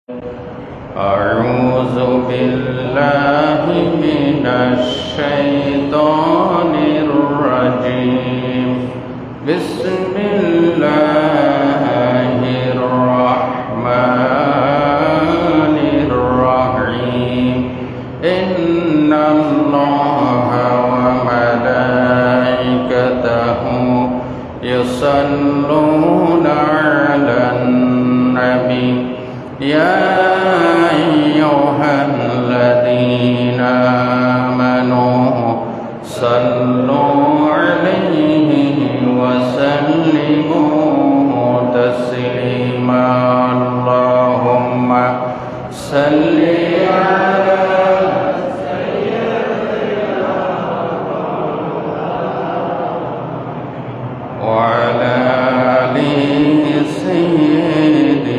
أعوذ بالله من الشيطان الرجيم بسم الله الرحمن الرحيم إن الله وملائكته يصلون على النبي يا أيها الذين آمنوا صلوا عليه وسلموا تسليما اللهم صل على وعلى آل سيدنا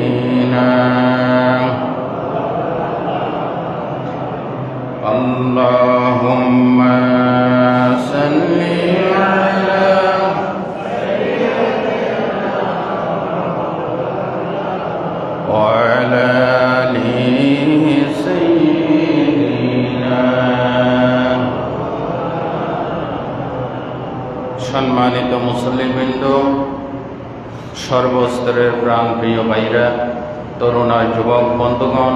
اللهم صل على وعلى آل سيدنا সম্মানিত মুসলিমবৃন্দ, সর্বস্তরের প্রাণপ্রিয় ভাইরা, তরুণা যুবক বন্ধুগণ,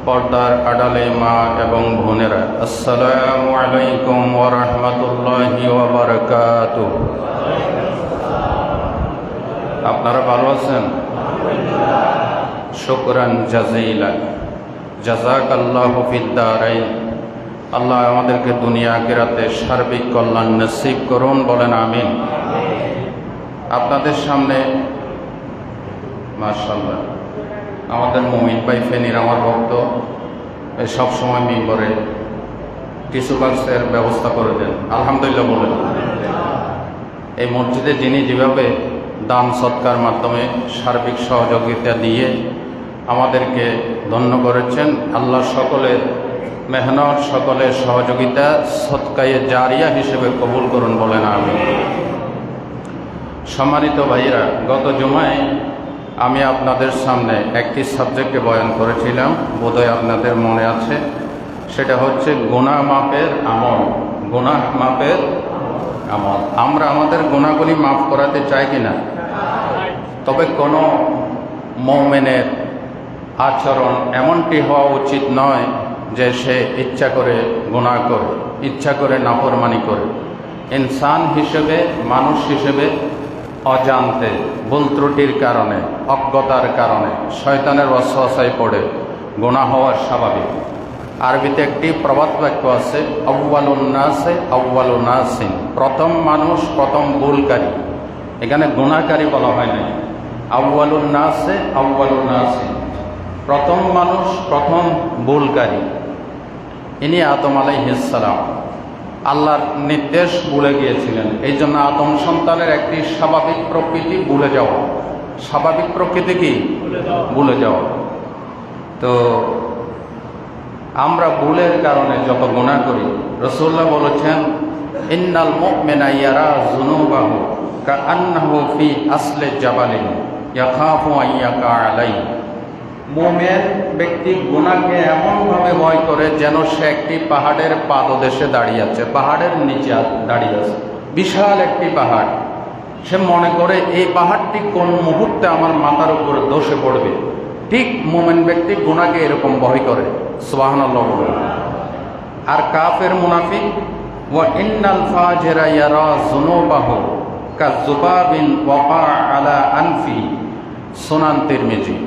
পর্দার আড়ালে মা এবং বোনেরা, আসসালামু আলাইকুম ওয়া রাহমাতুল্লাহি ওয়া বারাকাতুহু। আপনারা ভালো আছেন? শুকরান জাযীলা, জাযাকাল্লাহু ফিদ দারাইন। আল্লাহ আমাদেরকে দুনিয়া আখিরাতে সার্বিক কল্যাণ নসিব করুন, বলেন আমিন। আপনাদের সামনে মাশাআল্লাহ আমাদের মুমিন ভাই ফেনীর আমার ভক্ত সবসময় মিম্বরে টিস্যু বক্সের ব্যবস্থা করে দেন, আলহামদুলিল্লাহ বলেন। এই মসজিদে যিনি যেভাবে দান সৎকার মাধ্যমে সার্বিক সহযোগিতা দিয়ে আমাদেরকে ধন্য করেছেন, আল্লাহ সকলের মেহনত, সকলের সহযোগিতা সৎকায়ে জারিয়া হিসেবে কবুল করুন, বলেন আমিন। সম্মানিত ভাইয়েরা, গত জুমায় আমি আপনাদের সামনে একটি সাবজেক্টে বয়ান করেছিলাম, বোধহয় আপনাদের মনে আছে। সেটা হচ্ছে গুনাহ মাপের আমল। গুনাহ মাপের আমল। আমরা আমাদের গুনাহগুলি মাফ করাতে চাই কিনা? তবে কোনো মুমিনের আচরণ এমনটি হওয়া উচিত নয় যে সে ইচ্ছা করে গুনাহ করে, ইচ্ছা করে নাফরমানি করে। ইনসান হিসেবে, মানুষ হিসেবে অজান্তে, ভুল ত্রুটির কারণে, অজ্ঞতার কারণে, শয়তানের ওয়াসওয়াসায় পড়ে গুনাহ হওয়া স্বাভাবিক। আরবিতে একটি প্রবাদ বাক্য আছে, আউয়ালুন নাসে আউয়ালু নাসিন, প্রথম মানুষ প্রথম ভুলকারী। এখানে গুনাহকারী বলা হয় না, আউয়ালুন নাসে আউয়ালু নাসিন, প্রথম মানুষ প্রথম ভুলকারী। ইনি আদম আলাইহিস সালাম। আল্লাহর নির্দেশ ভুলে গিয়েছিলেন। এই জন্য আদম সন্তানের একটি স্বাভাবিক প্রকৃতি ভুলে যাওয়া। স্বাভাবিক প্রকৃতি কি? ভুলে যাওয়া। তো আমরা ভুলের কারণে যত গুনাহ করি, রাসূলুল্লাহ বলেছেন, ইন্নাল মুমিনা ইয়ারা যুনুবাহু কাআন্নাহু ফি আসলি জাবালিন ইয়াখাফু আন ইয়াকা আলাইহি। মুমিন ব্যক্তি গুনাহকে এমনভাবে ভয় করে যেন সে একটি পাহাড়ের পাদদেশে দাঁড়িয়ে আছে, পাহাড়ের নিচে দাঁড়িয়ে আছে, বিশাল একটি পাহাড়। সে মনে করে এই পাহাড়টি কোন মুহূর্তে আমার মাথার উপরে ধসে পড়বে। ঠিক মুমিন ব্যক্তি গুনাহকে এরকম ভয় করে, সুবহানাল্লাহ বলে। আর কাফের মুনাফিক, ওয়া ইন্নাল ফাজিরা ইয়ারা যুনুবাহু কাযুবাবিন ওয়াকা আলা আনফি, সুনান তিরমিজি।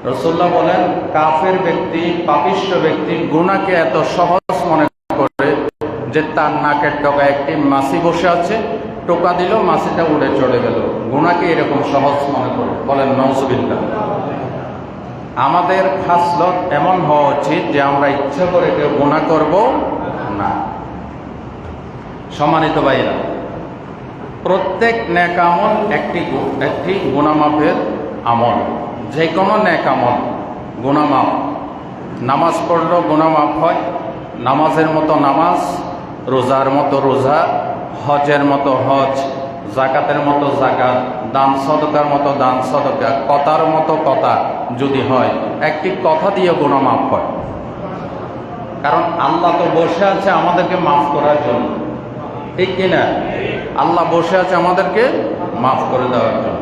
রাসূলুল্লাহ বলেন, কাফের ব্যক্তি, পাপিষ্ঠ ব্যক্তি গুনাহকে এত সহজ মনে করে যে তার নাকের ডগায় একটি মাছি বসে আছে, টোকা দিল, মাছিটা উড়ে চলে গেল। গুনাহকে এরকম সহজ মনে করে, বলেন নাউযুবিল্লাহ। আমাদের খাসলত এমন হওয়া উচিত যে আমরা ইচ্ছা করে কেউ গুনাহ করব না। সম্মানিত ভাইরা, প্রত্যেক নেক আমল একটি গুনাহ মাফের আমল। যে কোনো নেক আমল গুনাহ মাফ। নামাজ পড়লেও গুনাহ মাফ হয়, নামাজের মতো নামাজ, রোজার মতো রোজা, হজের মতো হজ, জাকাতের মতো জাকাত, দান সদকার মতো দান সদকা, কথার মতো কথা যদি হয়, একটি কথা দিয়ে গুনাহ মাফ হয়। কারণ আল্লাহ তো বসে আছে আমাদেরকে মাফ করার জন্য, ঠিক কিনা? আল্লাহ বসে আছে আমাদেরকে মাফ করে দেওয়ার জন্য।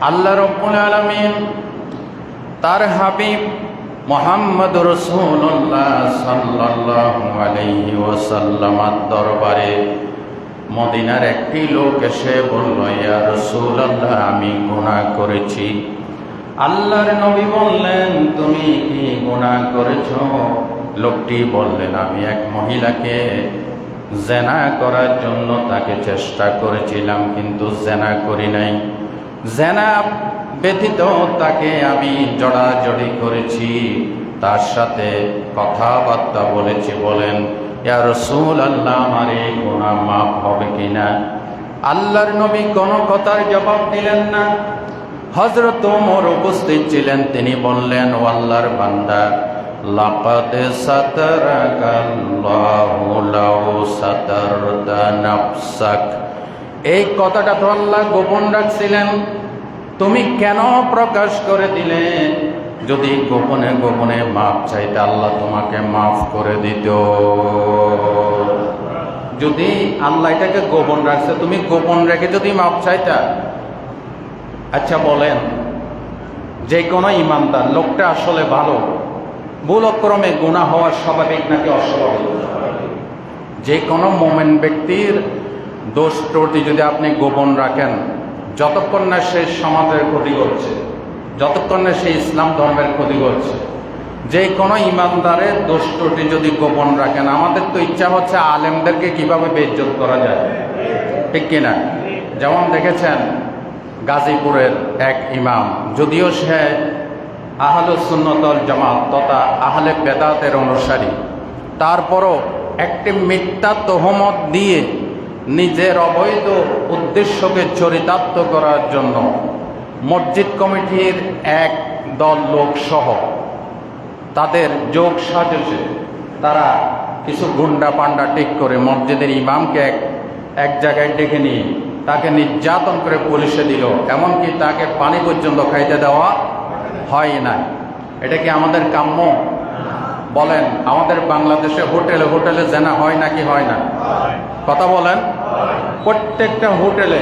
আল্লাহ রাব্বুল আলামিন তার হাবিব মুহাম্মদ রাসূলুল্লাহ সাল্লাল্লাহু আলাইহি ওয়াসাল্লামের দরবারে মদিনার একটি লোক এসে বলল, ইয়া রাসূলুল্লাহ, আমি গুনাহ করেছি। আল্লাহর নবী বললেন, তুমি কি গুনাহ করেছো? লোকটি বললেন, আমি এক মহিলাকে জেনা করার জন্য তাকে চেষ্টা করেছিলাম, কিন্তু জেনা করি নাই। জেনা ব্যতীত তাকে আমি জড়াজড়ি করেছি, তার সাথে কথাবার্তা বলেছি। বলেন, ইয়া রাসূলুল্লাহ, আমার এই গুনাহ মাফ হবে কিনা? আল্লাহর নবী কোনো কথার জবাব দিলেন না। হযরত ওমর উপস্থিত ছিলেন, তিনি বললেন, ও আল্লাহর বান্দা, লাকাদ সাতারাকাল্লাহু লাউ সাতারতা নাফসাক। এই কথাটা তো আল্লাহ গোপন রাখছিলেন, তুমি কেন প্রকাশ করে দিলে? যদি গোপনে গোপনে মাফ চাইতে, আল্লাহ তোমাকে মাফ করে দিত। যদি আল্লাহ এটাকে গোপন রাখছে, তুমি গোপন রেখে যদি মাফ চাইতা। আচ্ছা বলেন, যে কোনো ইমানদার লোকটা আসলে ভালো, ভুলক্রমে গুনাহ হওয়া স্বাভাবিক নাকি অস্বাভাবিক? যে কোনো মোমেন ব্যক্তির দোষ ত্রুটি যদি আপনি গোপন রাখেন, যতক্ষণ না সে সমাজের ক্ষতি করছে, যতক্ষণ না সে ইসলাম ধর্মের ক্ষতি করছে, যে কোনো ইমানদারের দোষ ত্রুটি যদি গোপন রাখেন, আমাদের তো ইচ্ছা হচ্ছে আলেমদেরকে কিভাবে বেইজ্জত করা যায়, ঠিক কিনা? যেমন দেখেছেন গাজীপুরের এক ইমাম, যদিও সে আহলুস সুন্নাত ওয়াল জামাত তথা আহলে বেদাতের অনুসারী, তারপরও একটি মিথ্যা তহমত দিয়ে নিজের অবৈধ উদ্দেশ্যকে চরিতার্থ করার জন্য মসজিদ কমিটির এক দল লোক সহ তাদের যোগ সাজসে তারা কিছু গুন্ডা পান্ডা ঠিক করে মসজিদের ইমামকে এক জায়গায় ডেকে নিয়ে তাকে নির্যাতন করে পুলিশে দিল, এমনকি তাকে পানি পর্যন্ত খাইতে দেওয়া হয় না। এটা কি আমাদের কাম্য? বলেন, আমাদের বাংলাদেশে হোটেলে হোটেলে জেনা হয় নাকি হয় না? কথা বলেন। প্রত্যেকটা হোটেলে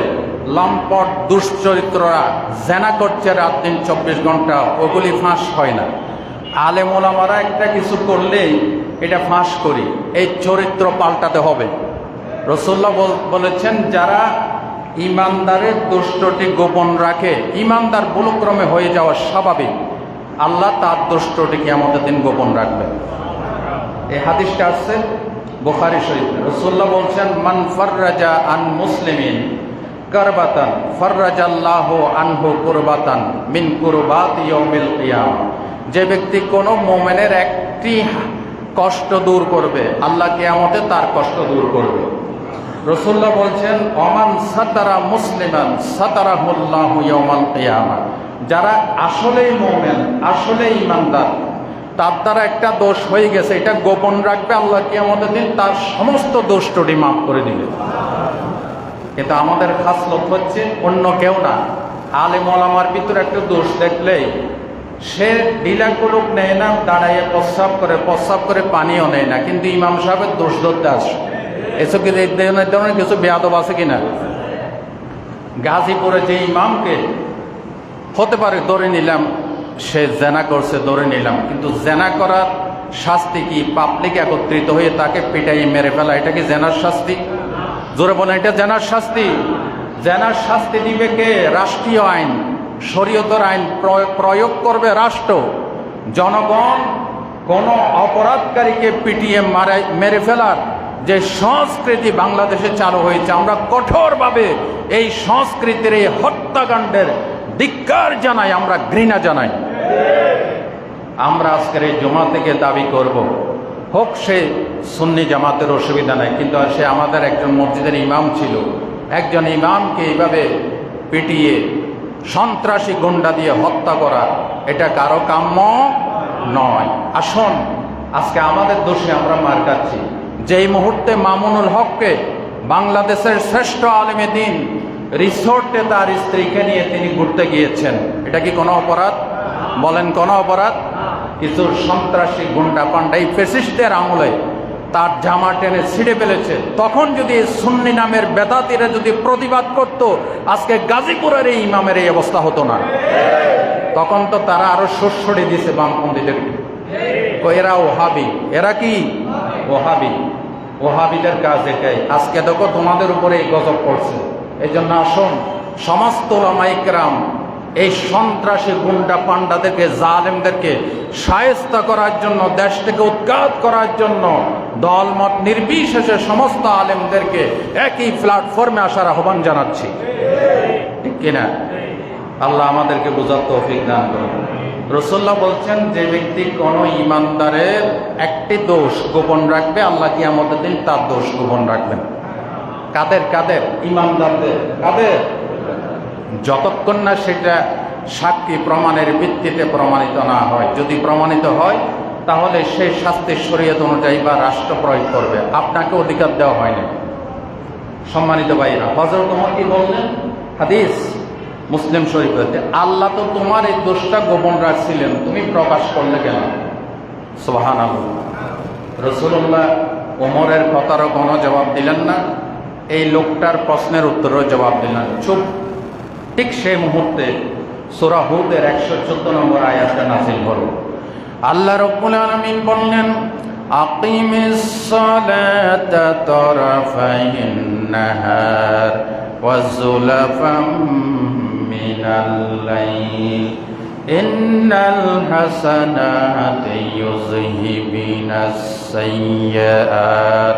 লম্পট দুশ্চরিত্ররা জেনা করছে রাত দিন 24 ঘন্টা, ওগুলি ফাঁস হয় না। আলেম ওলামারা একটা কিছু করলেই এটা ফাঁস করি, এই চরিত্র পাল্টাতে হবে। রাসূলুল্লাহ বলেছেন, যারা ইমানদারের দুষ্টটি গোপন রাখে, ইমানদার ভুলক্রমে হয়ে যাওয়া স্বাভাবিক, আল্লাহ তার দুষ্টটি কিয়ামতের দিন গোপন রাখবে। এই হাদিসটা আসছে বুখারী শরীফে। রাসূলুল্লাহ বলছেন, মান ফাররাজা আন মুসলিমিন কারবাতান ফাররাজাল্লাহু আনহু কুরবাতান মিন কুরবাতি ইয়াউমিল কিয়ামah। যে ব্যক্তি কোনো মুমিনের একটি কষ্ট দূর করবে, আল্লাহ কিয়ামতে তার কষ্ট দূর করবে। রাসূলুল্লাহ বলছেন, ওমান সাতারা মুসলিমান সাতারাহুল্লাহু ইয়াউমাল কিয়ামah। যারা আসলেই মুমিন, আসলেই ইমানদার, তার দ্বারা একটা দোষ হয়ে গেছে, এটা গোপন রাখবে, আল্লাহ কিয়ামতের দিন তার সমস্ত দোষ ত্রুটি মাফ করে দিবে। কিন্তু আমাদের খাসলত হচ্ছে অন্য কেউ না, আলেম ওলামার ভিতরে একটা দোষ দেখলেই সে ঢিলাকুলুক নেয় না, দাঁড়াইয়ে প্রস্রাব করে পানিও নেয় না, কিন্তু ইমাম সাহেবের দোষ ধরতে আসে। এসব কি ধরনের কিছু বেয়াদব আছে কিনা? গাজীপুরে যে ইমামকে হতে পারে ধরে নিলাম সে জেনা করছে, ধরে নিলাম, কিন্তু জেনা করার শাস্তি কি? পাবলিক একত্রিত হয়ে তাকে পিটাইয়ে মেরে ফেলা, এটা কি জেনার শাস্তি? জোরে বলেন, এটা জেনার শাস্তি? জেনার শাস্তি দিবে কে? রাষ্ট্রীয় আইন, শরীয়তের আইন প্রয়োগ করবে রাষ্ট্র। জনগণ কোন অপরাধকারীকে পিটিয়ে মেরে ফেলার যে সংস্কৃতি বাংলাদেশে চালু হয়েছে, আমরা কঠোরভাবে এই সংস্কৃতির এই হত্যাকাণ্ডের ধিক্কার জানাই, আমরা ঘৃণা জানাই। আমরা আজকের এই জমা থেকে দাবি করব, হোক সে সুন্নি জামাতের, অসুবিধা নাই, কিন্তু সে আমাদের একজন মসজিদের ইমাম ছিল, একজন ইমামকে এইভাবে পিটিয়ে সন্ত্রাসী গুন্ডা দিয়ে হত্যা করা, এটা কারো কাম্য নয়। আসুন, আজকে আমাদের দোষে আমরা মার খাচ্ছি। যেই মুহূর্তে মামুনুল হককে বাংলাদেশের শ্রেষ্ঠ আলেমে দিন রিসোর্টে তার স্ত্রীকে নিয়ে তিনি ঘুরতে গিয়েছেন। এটা কি কোনো অপরাধ? বলেন কোনো অপরাধ? কিছু সন্ত্রাসী গুন্ডা পান্ডা এই ফ্যাসিস্টদের আমলে তার জামা টেনে ছিঁড়ে ফেলেছে। তখন যদি সুন্নি নামের বেদাতিরা যদি প্রতিবাদ করত, আজকে গাজীপুরের এই ইমামের এই অবস্থা হতো না। তখন তো তারা আরো সরসড়ি দিছে বামপন্থীদের, এরা ওহাবি। এরা কি ওহাবি? ওহাবিদের কাজ এটাই। আজকে দেখো তোমাদের উপরে এই গজব পড়ছে। এই জন্য আসুন সমস্ত ওলামায়ে কেরাম এই সন্ত্রাসী গুন্ডা পান্ডাদেরকে, জালেমদেরকে শায়েস্তা করার জন্য, দেশ থেকে উৎখাত করার জন্য দলমত নির্বিশেষে সমস্ত আলেমদেরকে একই প্ল্যাটফর্মে আসার আহ্বান জানাচ্ছি, ঠিক কিনা? আল্লাহ আমাদেরকে বোঝার তৌফিক দান করুন। রাসূলুল্লাহ বলছেন, যে ব্যক্তি কোন ইমানদারের একটি দোষ গোপন রাখবে, আল্লাহ কিয়ামতের দিন তার দোষ গোপন রাখবেন। কাদের কাদের? ইমানদারদের। কাদের? যতক্ষণ না সেটা সাক্ষী প্রমাণের ভিত্তিতে প্রমাণিত না হয়। যদি প্রমাণিত হয় তাহলে সেই শাস্তি শরীয়ত অনুযায়ী বা রাষ্ট্র প্রয়োগ করবে, আপনাকে অধিকার দেওয়া হয়নি। সম্মানিত ভাইরা, হযরত ওমর কি বললেন? হাদিস মুসলিম শরীফে, আল্লাহ তো তোমার এই দোষটা গোপন রাখছিলেন, তুমি প্রকাশ করলে কেন? সুবহানাল্লাহ। রাসূলুল্লাহ ওমরের কথারও কোনো জবাব দিলেন না, এই লোকটার প্রশ্নের উত্তরেও জবাব দিলেন, চুপ। ঠিক সেই মুহূর্তে সূরা হুদের 114 নম্বর আয়াতটা নাযিল হলো। আল্লাহ রাব্বুল আলামিন বললেন, আকিমিস সালাতা তারাফাইন নাহার ওয়া যুলাফাম মিনাল লাইল ইন্নাল হাসানাতি ইউযহিবিনাস সাইয়্যাত।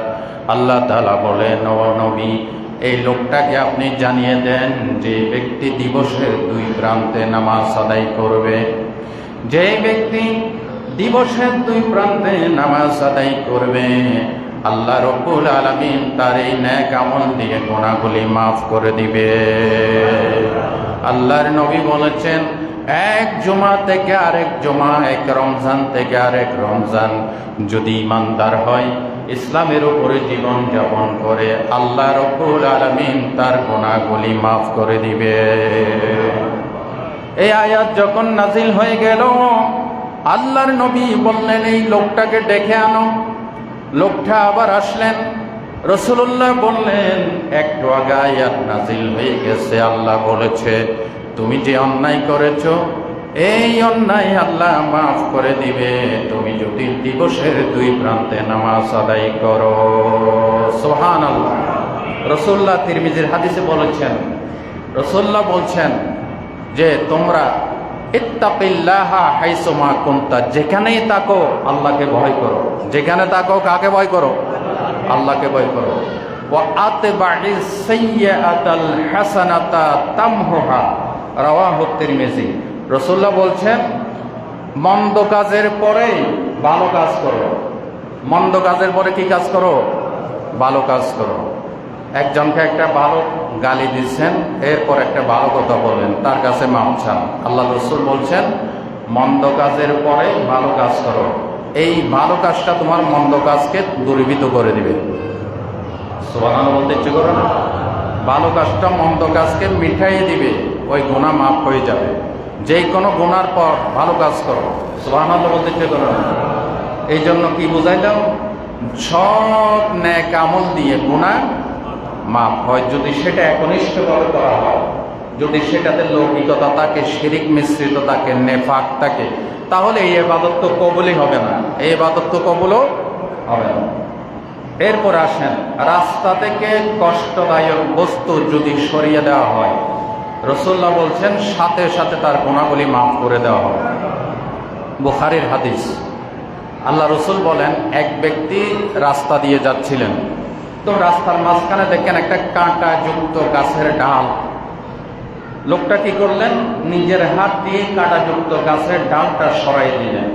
আল্লাহ তাআলা বলেন, ও নবী, এই লোকটাকে আপনি জানিয়ে দেন যে ব্যক্তি দিবসের দুই প্রান্তে নামাজ আদায় করবে। যে ব্যক্তি দিবসের দুই প্রান্তে নামাজ আদায় করবে, আল্লাহ রাব্বুল আলামিন তার এই নেক আমল দিয়ে গুনাহগুলি মাফ করে দিবে। আল্লাহর নবী বলেছেন, এক জুমা থেকে আরেক জুমা, এক রমজান থেকে আরেক রমজান যদি ইমানদার হয়, ইসলামের উপরে জীবন যাপন করে, আল্লাহ রাব্বুল আলামিন তার গুনাহগুলি মাফ করে দিবে। এই আয়াত যখন নাজিল হয়ে গেল, আল্লাহর নবী বললেন, এই লোকটাকে ডেকে আনো। লোকটা আবার আসলেন। রাসূলুল্লাহ বললেন, একটু আগে আয়াত নাজিল হয়ে গেছে, আল্লাহ বলেছে তুমি যে অন্যায় করেছো এই অন্যায় আল্লাহ মাফ করে দিবে তুমি যদি দিবসের দুই প্রান্তে নামাজ আদায় করো। সুবহানাল্লাহ। রাসূলুল্লাহ তিরমিজির হাদিসে বলেছেন, রাসূলুল্লাহ বলছেন যে তোমরা ইত্তাকিল্লাহা হাইসুমা কুনতা, যেখানেই থাকো আল্লাহকে ভয় করো। যেখানে থাকো কাকে ভয় করো? আল্লাহকে ভয় করো। ওয়া আতবাইস সাইয়্যাতাল হাসানাতা তামহুহা, রাওয়াহু তিরমিজি। রাসূলুল্লাহ বলছেন, মন্দ কাজের পরে ভালো কাজ করো। মন্দ কাজের পরে কি কাজ করো? ভালো কাজ করো। একজনকে একটা ভালো গালি দিচ্ছেন, এরপর একটা ভালো কথা বললেন, তার কাছে মাপ চান। আল্লাহ রাসূল বলছেন, মন্দ কাজের পরে ভালো কাজ করো। এই ভালো কাজটা তোমার মন্দ কাজকে দূরীভূত করে দিবে। সুবহানাল্লাহ বলতে ইচ্ছে করো না? ভালো কাজটা মন্দ কাজকে মিটাইয়ে দিবে, ওই গুনাহ মাফ হয়ে যাবে। যে কোনো গুনার পর ভালো কাজ করো। সুবহানাল্লাহ বলতে ইচ্ছে করো না? এই জন্য কি বুঝাই দাও, সব নেক আমল দিয়ে গুনাহ মাফ হয় যদি সেটা একনিষ্ঠভাবে করা হয়। যদি সেটাতে লৌকিকতা থাকে, শিরিক মিশ্রিত থাকে, নেফাক থাকে, তাহলে এই ইবাদত তো কবুলই হবে না। এই ইবাদত তো কবুলও হবে না। এরপর আসেন, রাস্তা থেকে কষ্টদায়ক বস্তু যদি সরিয়ে দেওয়া হয়, রাসূলুল্লাহ বলছেন সাথে সাথে তার গুনাহগুলি মাফ করে দেওয়া হবে। বুখারীর হাদিস। আল্লাহ রাসূল বলেন, এক ব্যক্তি রাস্তা দিয়ে যাচ্ছিলেন, তো রাস্তার মাঝখানে দেখেন একটা কাঁটা যুক্ত গাছের ডাল। লোকটা কি করলেন, নিজের হাত দিয়ে কাঁটা যুক্ত গাছের ডালটা সরাই দিলেন।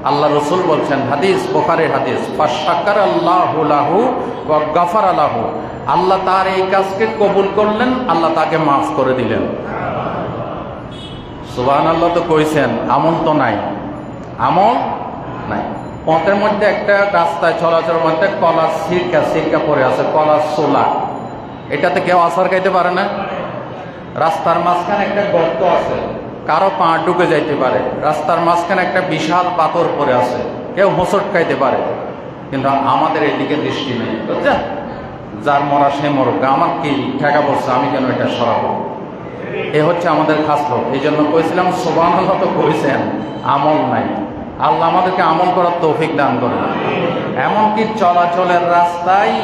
আল্লাহ রাসূল বলছেন, হাদিস বুখারীর হাদিস, ফাশাকারাল্লাহু লাহু ওয়া গাফারা লাহু, আল্লাহ তার এই কাজকে কবুল করলেন, আল্লাহ তাকে মাফ করে দিলেন। সুবহানাল্লাহ তো কইছেন, আমল তো নাই, আমল নাই। পথের মধ্যে একটা রাস্তায় চলাচলের মধ্যে কলার সিরকা পড়ে আছে, কলার সোলা এটাতে কেউ আছাড় খাইতে পারে না। রাস্তার মাঝখানে একটা গর্ত আছে, কারো পা ঢুকে যাইতে পারে। রাস্তার মাঝখানে একটা বিশাল পাথর পড়ে আছে, কেউ হোঁচট খাইতে পারে। কিন্তু আমাদের এদিকে দৃষ্টি নেই, বুঝছেন? যার মরা সে মরুক, আমার কি ঠেকা পড়ছে, আমি কেন এটা সরাবো? এ হচ্ছে আমাদের খাসলত। এই জন্য কইছিলাম সুবহানাল্লাহ তো কইছেন, আমল নাই। আল্লাহ আমাদেরকে আমল করার তৌফিক দান করে। এমনকি চলাচলের রাস্তায়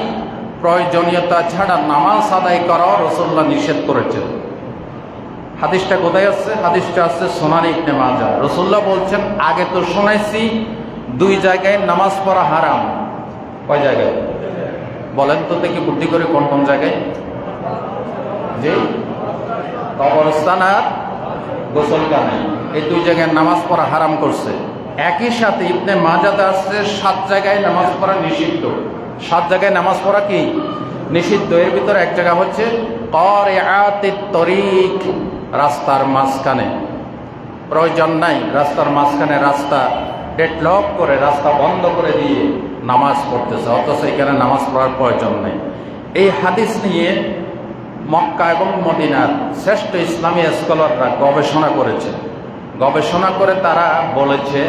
প্রয়োজনীয়তা ছাড়া নামাজ আদায় করাও রাসূলুল্লাহ নিষেধ করেছেন। হাদিসটা কোথায় আছে? হাদিসটা আছে সুনান ইবনে মাজাহ। রাসূলুল্লাহ বলছেন, আগে তো শোনাইছি 2 জায়গায় নামাজ পড়া হারাম। কয় জায়গায় বলেন তো দেখি বুদ্ধি করে, কোন কোন জায়গায়? যে কবরস্থান আর গোসলখানা, এই 2 জায়গায় নামাজ পড়া হারাম করছে। একই সাথে ইবনে মাজাহতে আসছে 7 জায়গায় নামাজ পড়া নিষিদ্ধ। 7 জায়গায় নামাজ পড়া কি নিষিদ্ধ? এর ভিতরে এক জায়গা হচ্ছে কারিআতিত তরিক, রাস্তার মাঝখানে। প্রয়োজন নাই রাস্তার মাঝখানে রাস্তা ডেডলক করে, রাস্তা বন্ধ করে দিয়ে নামাজ পড়তেছে, অথচ এখানে নামাজ পড়ার প্রয়োজন নেই। এই হাদিস নিয়ে মক্কা এবং মদিনার শ্রেষ্ঠ ইসলামী স্কলাররা গবেষণা করেছে। গবেষণা করে তারা বলেছে,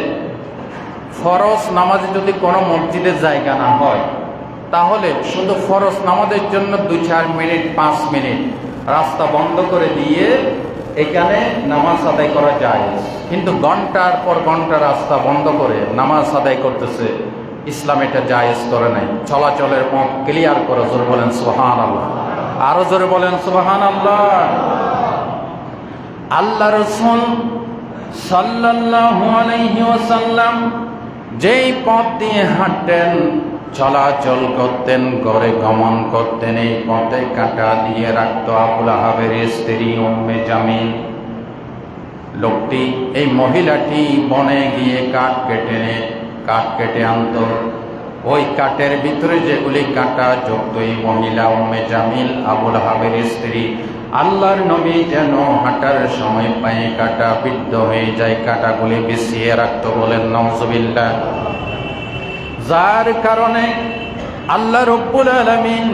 ফরজ নামাজে যদি কোনো মসজিদের জায়গা না হয়, তাহলে শুধু ফরজ নামাজের জন্য 2-4 মিনিট 5 মিনিট রাস্তা বন্ধ করে দিয়ে এখানে নামাজ আদায় করা যায়। কিন্তু ঘন্টার পর ঘন্টা রাস্তা বন্ধ করে নামাজ আদায় করতেছে, ইসলাম এটা জায়েজ করে নাই। চলাচলের পথ ক্লিয়ার করে, জোরে বলেন সুবহানাল্লাহ। আরো জোরে বলেন সুবহানাল্লাহ। আল্লাহ রাসূল সাল্লাল্লাহু আলাইহি ওয়াসাল্লাম যেই পথ দিয়ে হাঁটতেন, চলাচল করতেন, ঘরে গমন করতেন, এই পথে কাঁটা দিয়ে রাখত আবু লাহাবের স্ত্রী উম্মে জামিল। লোকটি, এই মহিলাটি বনে গিয়ে কাঠ কেটে আনত। ওই কাঠের ভিতরে যেগুলি কাঁটা যুক্ত, এই মহিলা উম্মে জামিল আবু লাহাবের স্ত্রী, আল্লাহর নবী যেন হাঁটার সময় পায়ে কাঁটা বিদ্ধ হয়ে যায়, কাঁটাগুলি বিছিয়ে রাখত। বলেন নাউজুবিল্লাহ। যার কারণে আল্লাহ রাব্বুল আলামিন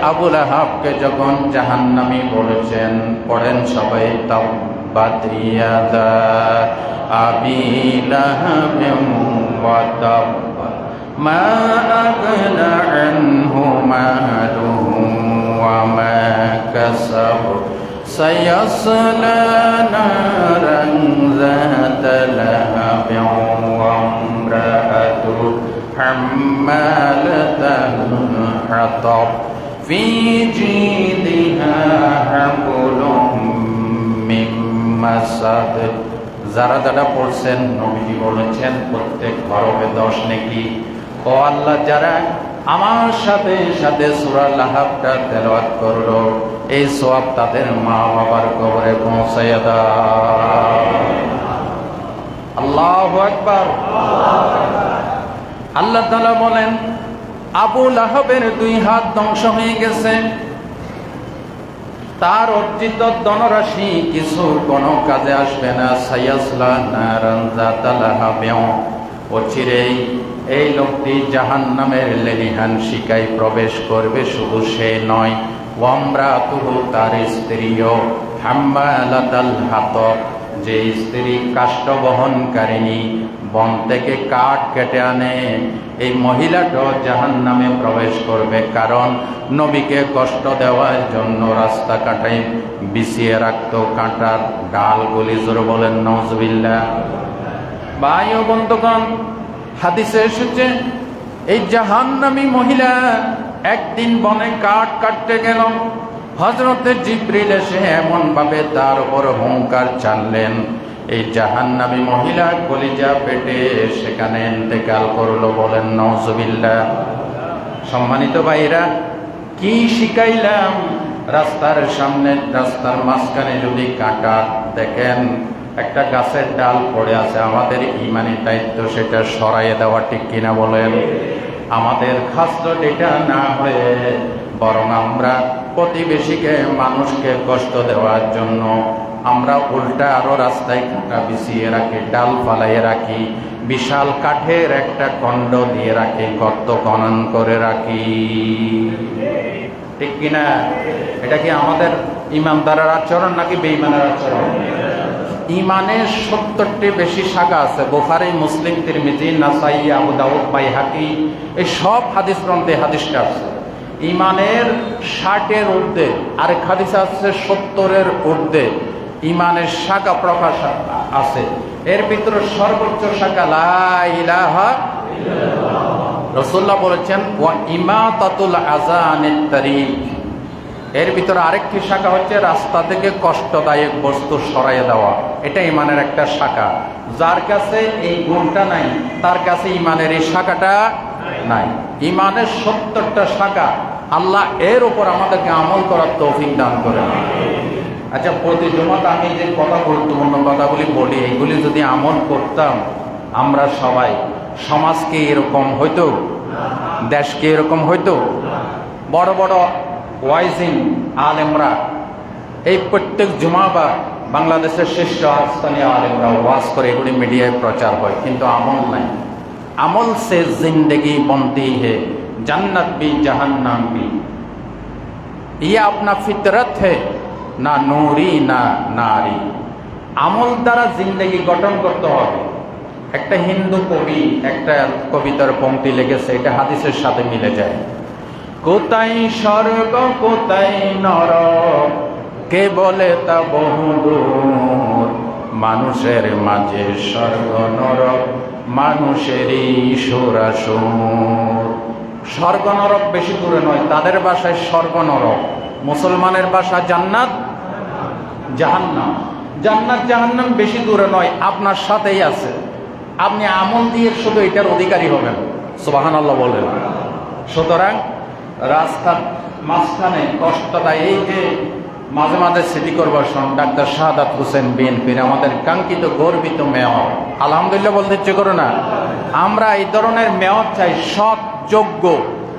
আবু লাহাবকে যখন জাহান্নামী বলেছেন, পড়েন সবাই, তাব্বাত ইয়াদা আবি লাহাবিন ওয়া তাব মা আগনা আনহু মালুহু ওয়া মা কাসাব সায়াসলা নারান যাতা লাহাবিন ওয়া ইমরাআতুহু হাম্মালাতাল হাতাব ফি জিদিহা হাবলুম মিন মাসাদ। যারা যারা পড়ছেন, নবীজি বলেছেন প্রত্যেক হরফে 10 নেকি। ও আল্লাহ, যারা আমার সাথে সাথে সূরা লাহাবটা তেলাওয়াত করলো, এই সওয়াব তাদের মা বাবার কবরে পৌঁছায়া দাও। আল্লাহু আকবার। আল্লাহ তাআলা বলেন, আবু লাহাবের 2 হাত ধ্বংস হয়ে গেছে, তার অর্জিত ধনরাশি কিছু কোনো কাজে আসবে না। সায়াসলা নারান যাতা লাহাবিন, অচিরেই এই লোকটি জাহান্নামের লেলিহান শিকায় প্রবেশ করবে। শুধু সে নয়, ওয়ামরাতুহু, তার স্ত্রীও, হাম্মালাতাল হাতাব, যে স্ত্রী কাষ্ঠ বহনকারিণী, বন থেকে কাঠ কেটে আনে, এই মহিলাটাও জাহান্নামে প্রবেশ করবে। কারণ নবীকে কষ্ট দেওয়ার জন্য রাস্তা কাটাই বিছিয়ে রাখতো কাঁটার ডালগুলি। জোরে বলেন নাউজুবিল্লাহ। ভাই ও বন্ধুগণ, হাদিসে এসেছে, এই জাহান্নামী মহিলা একদিন বনে কাঠ কাটতে গেল। হযরতে জিবরিল এসে এমন ভাবে তার উপর হুঙ্কার চাললেন, এই জাহান্নামী মহিলা কলিজা পেটে সেখানে ইন্তেকাল করলো। বলেন নাউজুবিল্লাহ। সম্মানিত ভাইরা, কি শিখাইলাম? রাস্তার সামনে, রাস্তার মাঝখানে যদি কাঁটা দেখেন, একটা গাছের ডাল পড়ে আছে, আমাদের ইমানি দায়িত্ব সেটা সরাইয়ে দেওয়া, ঠিক কিনা বলেন? আমাদের খাসলত এটা না হয়ে বরং আমরা প্রতিবেশীকে, মানুষকে কষ্ট দেওয়ার জন্য আমরা উল্টা আরো রাস্তায় কাঁটা বিছিয়ে রাখি, ডাল ফালাইয়ে রাখি, বিশাল কাঠের একটা খণ্ড দিয়ে রাখি, গর্ত খনন করে রাখি। ঠিক কিনা? এটা কি আমাদের ইমানদারের আচরণ নাকি বেঈমানের আচরণ? ইমানের 70টি বেশি শাখা আছে। বুখারী, মুসলিম, তিরমিজি, নাসাই, আবু দাউদ, বাইহাকি, এই সব হাদিস গ্রন্থে হাদিসটা আছে। ইমানের 60-এর ঊর্ধ্বে, আরেক হাদিস আছে 70-এর ঊর্ধ্বে ইমানের শাখা প্রকাশ আছে। এর ভিতরে সর্বোচ্চ শাখা লা ইলাহা ইল্লাল্লাহ। রাসূলুল্লাহ বলেছেন ওয়া ইমাতাতুল আযানিত তারিক। এর ভিতরে আরেকটি শাখা হচ্ছে রাস্তা থেকে কষ্টদায়ক বস্তু সরাইয়ে দেওয়া। এটা ইমানের একটা শাখা। যার কাছে এই গুণটা নাই তার কাছে ইমানের এই শাখাটা নাই। ইমানের 70টা শাখা। আল্লাহ এর উপর আমাদেরকে আমল করার তৌফিক দান করেন। আচ্ছা, প্রতি জুমাতে আমি যে গুরুত্বপূর্ণ কথাগুলি বলি, এগুলি যদি আমল করতাম আমরা সবাই, সমাজ কি এরকম হইতো? দেশ কি এরকম হইতো? বড় বড় ওয়াইজিং আলেমরা এই প্রত্যেক জুমাবার বাংলাদেশের শ্রেষ্ঠ স্থানীয় আলেমরা ওয়াজ করে, এগুলি মিডিয়ায় প্রচার হয়, কিন্তু আমল নাই। আমল সে জিন্দগি বনতি হে, জান্নাত भी जहन्नम भी, ये अपना फितरत है, না নূরি না নারী। আমল দ্বারা জিন্দগি গঠন করতে হবে। একটা হিন্দু কবি একটা কবিতার পংক্তি লিখেছে, এটা হাদিসের সাথে মিলে যায়। কোথায় স্বর্গ কোথায় নরক, কে বলে তা বহুদূর, মানুষের মাঝে স্বর্গ নরক, মানুষেরই সুরাসুর। স্বর্গ নরক বেশি দূরে নয়, তাদের ভাষায় স্বর্গ নরক, মুসলমানের ভাষা জান্নাত জাহান্নাম। জান্নাত জাহান্নাম বেশি দূরে নয়, আপনার সাথেই আছে। আপনি আমল দিয়ে শুধু এটার অধিকারী হবেন। সুবহানাল্লাহ বলেন। সুতরাং রাস্তার মাঝখানে কষ্টটা, এই যে মাঝে মাঝে city corporation doctor Shahadat Hossain বিএনপির আমাদের কাঙ্ক্ষিত গর্বিত মেয়র, আলহামদুলিল্লাহ বলতে ইচ্ছে করে না? আমরা এই ধরনের মেয়র চাই, সৎ, যোগ্য,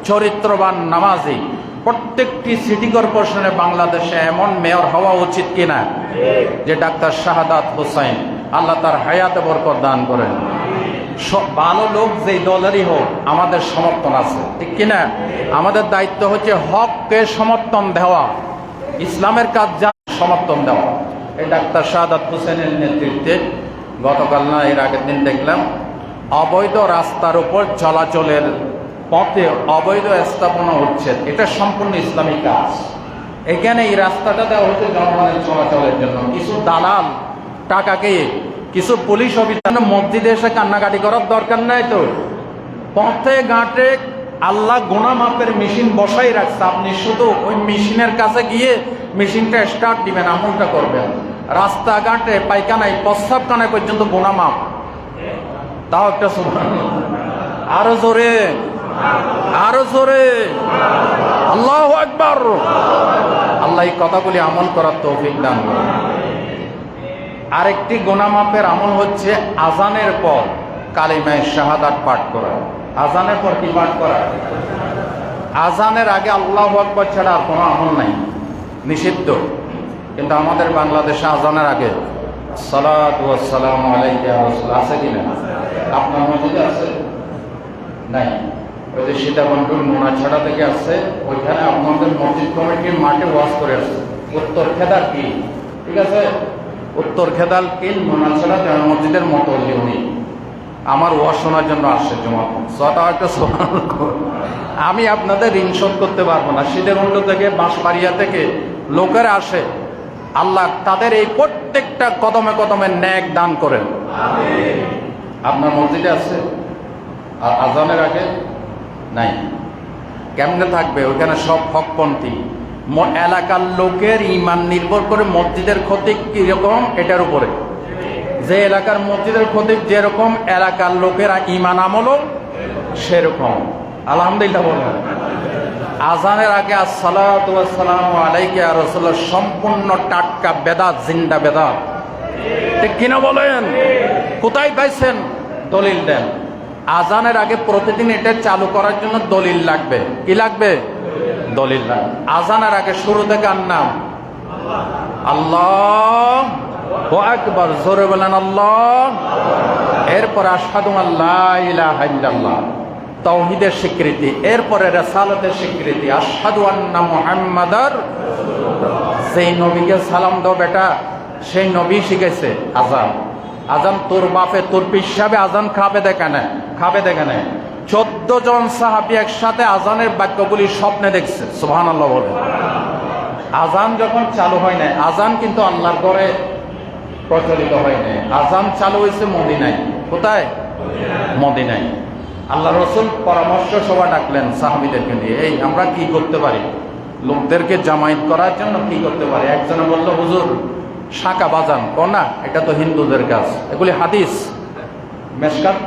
চরিত্রবান, নামাজি। প্রত্যেকটি সিটি কর্পোরেশনে বাংলাদেশে এমন মেয়র হওয়া উচিত কিনা যে ডাক্তার শাহাদাত হোসেন, আল্লাহ তার হায়াতে বরকত দান করেন। ভালো লোক যেই দলেরই হোক আমাদের সমর্থন আছে, ঠিক কিনা? আমাদের দায়িত্ব হচ্ছে হককে সমর্থন দেওয়া, ইসলামের কাজ যা সমর্থন দেওয়া। এই ডাক্তার শাহাদাত হোসেনের নেতৃত্বে গতকাল না এর আগের দিন দেখলাম অবৈধ রাস্তার উপর চলাচলের পথে অবৈধ স্থাপনা হচ্ছে। এটা সম্পূর্ণ ইসলামিক কাজ। এখানে এই রাস্তাটা দেওয়া হচ্ছে জনগণের চলাচলের জন্য। কিছু দালাল টাকাকে, কিছু পুলিশ অফিসার মসজিদে এসে কান্নাকাটি করার দরকার নাই তো। পথে ঘাটে আল্লাহ গুনাহ মাপের মেশিন বসাই রাখছে, আপনি শুধু ওই মেশিনের কাছে গিয়ে মেশিনটা স্টার্ট দিবেন, আমলটা করবেন। রাস্তাঘাটে পায়খানায় প্রস্রাবখানায় পর্যন্ত গুনাহ মাপ, তাও একটা সুবহানাল্লাহ। আরো জোরে, আরো জোরে, আল্লাহু আকবার। আল্লাহ এই কথাগুলি আমল করার তৌফিক দান করুন। আরেকটি গুনাহ মাপের আমল হচ্ছে আজানের পর কালিমায়ে শাহাদাত পাঠ করা। আজানের পর কি পাঠ করা? আজানের আগে আল্লাহু আকবার ছাড়া আর কোনো আমল নাই, নিষিদ্ধ। কিন্তু আমাদের বাংলাদেশে আজানের আগে সালাতু ওয়াস সালামু আলাইকা ইয়া রাসূল আছে কিনা? আপনার মসজিদে আছে? নাই। ওই যে সীতাকুণ্ডুর মোনাছড়া থেকে আসছে, ওইখানে আপনাদের মসজিদ কমিটির মাঠে ওয়াজ করে আসছে। উত্তর খেদাল কি, ঠিক আছে? উত্তর খেদাল কিল মোনাছড়া জামে মসজিদের মতোল্লি উনি আমার ওয়াজ শোনার জন্য আসছে জমা। একটা আমি আপনাদের ঋণ শোধ করতে পারবো না। সীতাকুণ্ড থেকে, বাঁশবাড়িয়া থেকে লোকেরা আসে। আল্লাহ তাদের এই প্রত্যেকটা কদমে কদমে নেক দান করেন। আপনার মসজিদে আছে আর আজানের আগে নাই, কেমনে থাকবে? ওইখানে সব হকপন্থী। এলাকার লোকের ইমান নির্ভর করে মসজিদের খতিব কিরকম এটার উপরে। যে এলাকার মসজিদের খতিব যেরকম, এলাকার লোকেরা ইমান আমলও সেরকম। আলহামদুলিল্লাহ বলেন। আজানের আগে আসসালাতু ওয়াস সালামু আলাইকা ইয়া রাসূলুল্লাহ সম্পূর্ণ টাটকা বেদাত, জিন্দা বেদাত, ঠিক কিনা বলেন? কোথায় পাইছেন? দলিল দেন। আজানের আগে প্রতিদিন এটা চালু করার জন্য দলিল লাগবে। কি লাগবে? দলিল লাগবে। আজানের আগে শুরু থেকে আর নাম আল্লাহু আকবার, জোরে বলেন আল্লাহ। এরপর আশহাদু আল্লা ইলাহা ইল্লাল্লাহ, তাওহীদের স্বীকৃতি, এরপরে রিসালাতের স্বীকৃতি, আশহাদু আন্না মুহাম্মাদার। সেই নবীকে সালাম দাও বেটা, সেই নবী শিখেছে আজান। আজান তোর বাপে তোর পিসাবে আজান খাবে দেখেনে 14 জন সাহাবী একসাথে আজানের বাক্যগুলি স্বপ্নে দেখছে। সুবহানাল্লাহ বলে। আজান যখন চালু হয় না, আজান কিন্তু আল্লাহর ঘরে প্রচলিত হয় না, আজান চালু হয়েছে মদিনায়। কোথায়? মদিনায়। আল্লাহ রসুল পরামর্শ সভা ডাকলেন সাহাবীদেরকে নিয়ে, এই আমরা কি করতে পারি, লোকদেরকে জামায়াত করার জন্য কি করতে পারি? একজনে বলল, হুজুর শাঁখা বাজান। না, এটা তো হিন্দুদের কাজ, এগুলি হাদিস। মেশকাত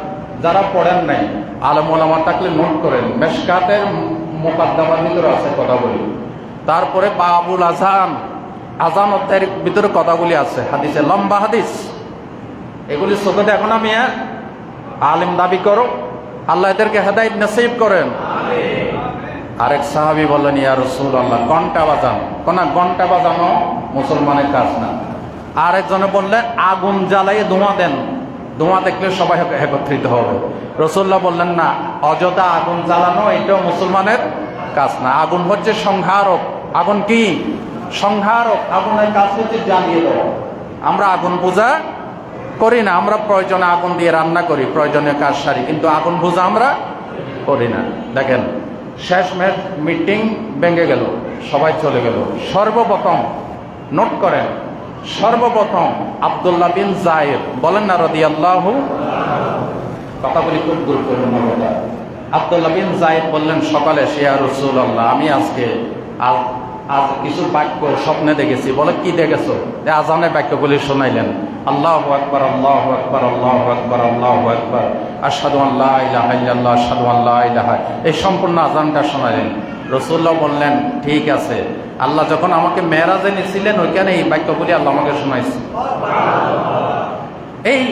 যারা পড়েন নাই, আলেম ওলামা থাকলে নোট করেন, মেশকাতের মুকাদ্দামার ভিতরে আছে কথা বলি। তারপরে বাবুল আজান, আজান অধ্যায়ের ভিতরে কথাগুলি আছে হাদিসে, লম্বা হাদিস। এগুলি চোখে দেখো না মিয়া, আলেম দাবি করো, আল্লাহ এদেরকে হেদায়েত নসিব করেন। আরেক সাহাবী বললেন, ইয়া রাসূলুল্লাহ ঘন্টা বাজান। কোনা ঘন্টা বাজানো মুসলমানের কাজ না। আরেকজনে বললেন, আগুন জ্বালাইয়ে ধোঁয়া দেন, ধোঁয়া দেখলে সবাই একত্রিত হবে। রাসূলুল্লাহ বললেন, না, অযথা আগুন জ্বালানো এটাও মুসলমানের কাজ না। আগুন হচ্ছে সংহারক। আগুন কি? সংহারক। আগুনের কাজ হচ্ছে জ্বালিয়ে দেওয়া। আমরা আগুন পূজা করি না, আমরা প্রয়োজনে আগুন দিয়ে রান্না করি, প্রয়োজনীয় কাজ সারি, কিন্তু আগুন পূজা আমরা করি না। দেখেন, শেষ মিটিং ভেঙে গেল, সবাই চলে গেল। সর্বপ্রথম নোট করেন, সর্বপ্রথম আব্দুল্লাহ বিন যায়েদ বলেন না রাদিয়াল্লাহু, কথাগুলি খুব গুরুত্বপূর্ণ কথা। আব্দুল্লাহ বিন যায়েদ বললেন সকালে, ইয়া রাসূলুল্লাহ আমি আজকে আজ কিছু বাক্য স্বপ্নে দেখেছি। বলে, কি দেখেছো? আজানের বাক্যগুলি শোনাইলেন, আল্লাহু আকবার, আল্লাহু আকবার, আল্লাহু আকবার, আল্লাহু আকবার, আশহাদু আল্লা ইলাহা ইল্লাল্লাহ, আশহাদু আল্লা ইলাহা, এই সম্পূর্ণ আজানটা শোনালেন। রাসূলুল্লাহ বললেন, ঠিক আছে, আল্লাহ যখন আমাকে মেরাজে নিয়েছিলেন ওইখানে এই বাক্যগুলি আল্লাহ আমাকে শোনাইছে। এই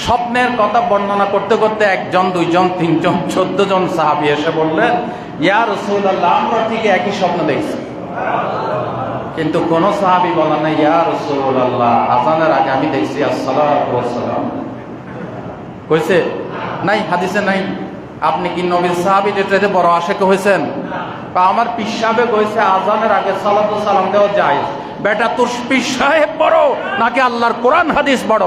স্বপ্নের কথা বর্ণনা করতে করতে 1 জন 2 জন 3 জন 14 জন সাহাবী এসে বললেন, ইয়া রাসূলুল্লাহ আমরা ঠিক একই স্বপ্ন দেখছি। কিন্তু কোন সাহাবী বলেন না, ইয়া রাসূলুল্লাহ আজানের আগে আমি দেখছি আসসালাতু ওয়াসসালাম। কইছে? নাই, হাদিসে নাই। আপনি কি নবীর সাহাবী যেতে বড় আশিক হয়েছেন? আমার পীর সাহেব কইছে আজানের আগে সালাতু সালাম দেওয়া যায়। বেটা তোর পীর সাহেব বড় নাকি আল্লাহর কোরআন হাদিস বড়?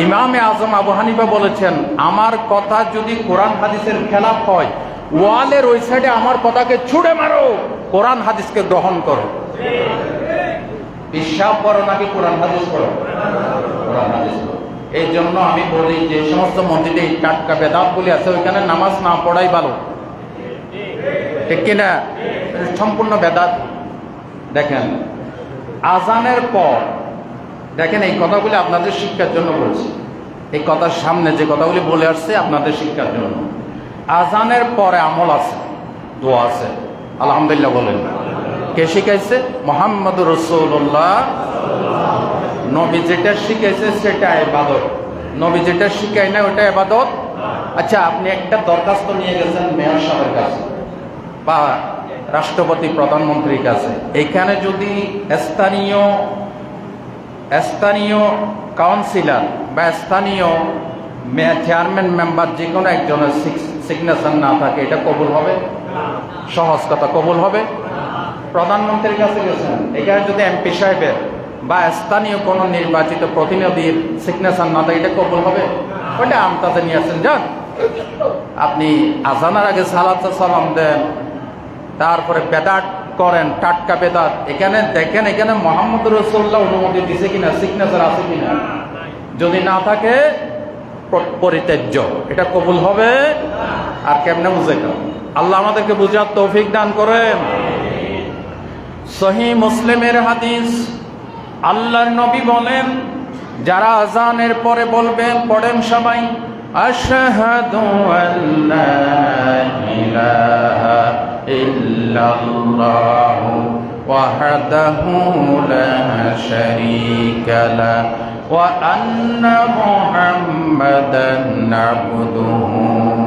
ইমামে আজম আবু হানিফা বলেছেন, আমার কথা যদি কোরআন হাদিসের খেলাফ হয়, ওয়ালের ওই সাইডে আমার কথাকে ছুড়ে মারো, কোরআন হাদিসকে গ্রহণ করো। বিশ্বাস করো নাকি কোরআন হাদিস করো? কোরআন হাদিস করো। এই জন্য আমি বলি, যে সমস্ত মসজিদে টাটকা বেদাত বলে আছে ওইখানে নামাজ না পড়াই ভালো, ঠিক কিনা? সম্পূর্ণ বেদাত। দেখেন, আজানের পর দেখেন, এই কথাগুলি আপনাদের শিক্ষার জন্য বলছি। এই কথার সামনে যে কথাগুলি বলে আসছে আপনাদের শিক্ষার জন্য। আজানের পরে আমল আছে, দোয়া আছে, আলহামদুলিল্লাহ বলেন। কে শিখাইছে? মুহাম্মদুর রাসূলুল্লাহ। নবী যেটা শিখাইছে সেটা ইবাদত, নবী যেটা শিখায় না ওটা ইবাদত। আচ্ছা, আপনি একটা দরখাস্ত নিয়ে গেছেন মেয়র সাহেবের কাছে বা রাষ্ট্রপতি প্রধানমন্ত্রীর কাছে, এখানে যদি স্থানীয় কাউন্সিলর বা স্থানীয় চেয়ারম্যান মেম্বার যে কোনো একজনের সিগনেচার না থাকে, এটা কবুল হবে? সহজ কথা, কবুল হবে? প্রধানমন্ত্রীর কাছে গেছেন, এখানে যদি এমপি সাহেবের বা স্থানীয় কোনো নির্বাচিত প্রতিনিধির সিগনেচার না থাকে, এটা কবুল হবে? ওইটা আমতাতে নিয়ে আসেন, যান। আপনি আজানের আগে সালাত সালাম দেন, তারপরে বেদাত করেন, টাটকা বেদাত। এখানে দেখেন, এখানে মুহাম্মদুর রাসূলুল্লাহ অনুমতি দিছে কিনা, সিগনেচার আছে কিনা। যদি না থাকে পরিত্যাজ্য, এটা কবুল হবে? আর কেমনে বুঝে? আল্লাহ আমাদেরকে বুঝার তৌফিক দান করেন। সহিহ মুসলিমের হাদিস, আল্লাহর নবী বলেন, যারা আজানের পরে বলবেন, পড়েন সবাই, আশহাদু আল্লা ইলাহা ইল্লাল্লাহু ওয়াহদাহু লা শারীকা লাহু ওয়া আন্না মুহাম্মাদান আবদুহু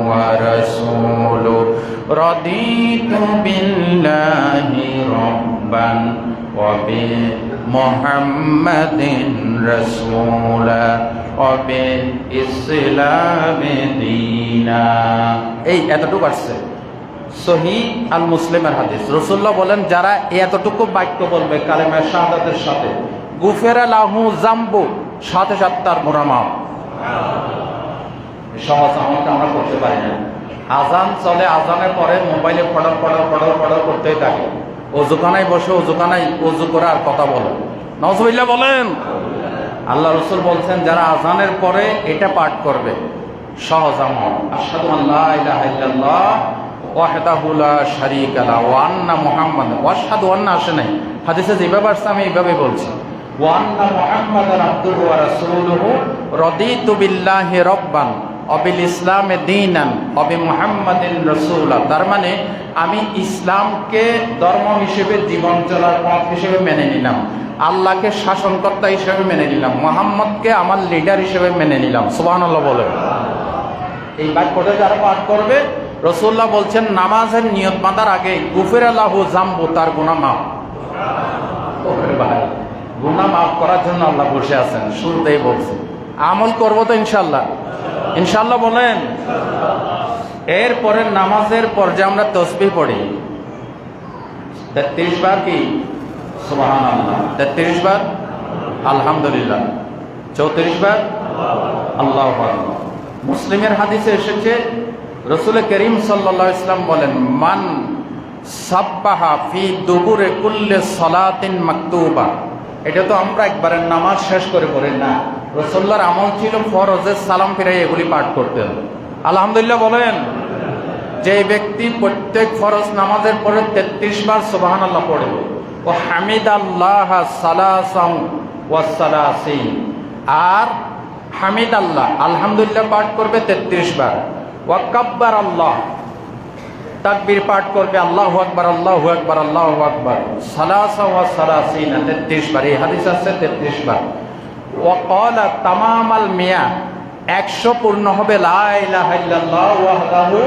ওয়া রাসূলুহু রাদিতু বিল্লাহি রাব্বান ওয়া বিমুহাম্মাদিন রাসূলা ওয়া বিল ইসলামি দীনা মুমিনা। এই এতটুকু আসছে সহিহ আল মুসলিমের হাদিস। রাসূলুল্লাহ বলেন যারা এতটুকু বাক্য বলবে কালেমা শাহাদাতের সাথে, গুফেরা লাহু জামবু, সাথে সাথে তার গুনাহ মাফ। সহজ আমলটা আমরা করতে পারি না। আজান চলে, আজানের পরে মোবাইলে ফটো ফটো ফটো ফটো করতেই থাকে। অজুখানায় বসে অজুখানায় অজু করে আর কথা বলে। নাউজুবিল্লাহ বলেন। আল্লাহ রাসূল বলছেন যারা আজানের পরে এটা পাঠ করবে, সহজ আমল, আশহাদু আল্লা ইলাহা ইল্লাল্লাহ ওয়াহদাহু লা শারীকা লাহু ওয়া আন্না মুহাম্মাদান, ওয়াশহাদু আন্না আসে নাই, হাদিসে যেভাবে আসছে আমি এইভাবে বলছি, ওয়া আন্না মুহাম্মাদান আবদুহু ওয়া রাসূলুহু রাদিতু বিল্লাহি রাব্বান অবিল ইসলামে দীনান অবি মুহাম্মাদিন রাসূলা। তার মানে আমি ইসলামকে ধর্ম হিসেবে, জীবন চলার পথ হিসেবে মেনে নিলাম, আল্লাহকে শাসনকর্তা হিসেবে মেনে নিলাম, মুহাম্মদকে আমার লিডার হিসেবে মেনে নিলাম। সুবহানাল্লাহ বলে। এই বাক্যটা যারা পাঠ করবে, রাসূলুল্লাহ বলছেন নামাজের নিয়ত বাঁধার আগে গুফিরা লাহু জামবু, তার গুনাহ মাফ। গুনাহ মাফ করার জন্য আল্লাহ বসে আছেন, শুরুতেই বলছে আমল করবো তো ইনশাল্লাহ। ইনশাল্লাহ বলেন। এরপরে নামাজের পর্যায়ে আমরা তাসবিহ পড়ি 33 বার, কি সুবহানাল্লাহ, 33 বার আলহামদুলিল্লাহ, 34 বার আল্লাহু আকবার। মুসলিমের হাদিসে এসেছে রাসূল করিম সাল্লাল্লাহু আলাইহি ওয়াসাল্লাম বলেন মান সাব্বাহা ফি দুবুরে কুল্লি সালাতিন মাকতুবা। এটা তো আমরা একবারে নামাজ শেষ করে পড়ি না, রাসূলুল্লাহর আমল ছিল ফরজের সালাম ফিরাই এগুলি পাঠ করতেন। আলহামদুলিল্লাহ বলেন। যে ব্যক্তি প্রত্যেক ফরজ নামাজের পরে 33 বার সুবহানাল্লাহ পড়বে, ও হামিদাল্লাহ সালাসান ওয়া সালাসিন, আর হামিদাল্লাহ আলহামদুলিল্লাহ পাঠ করবে 33 বার, ওয়া কাব্বার আল্লাহ তাকবীর পাঠ করবে আল্লাহু আকবার আল্লাহু আকবার আল্লাহু আকবার সালাসা ওয়া সালাসিন, 33 বার। এই হাদিস আছে 33 বার। ওয়া ক্বালা তামামাল মিয়া, 100 পূর্ণ হবে লা ইলাহা ইল্লাল্লাহ ওয়াহদাহু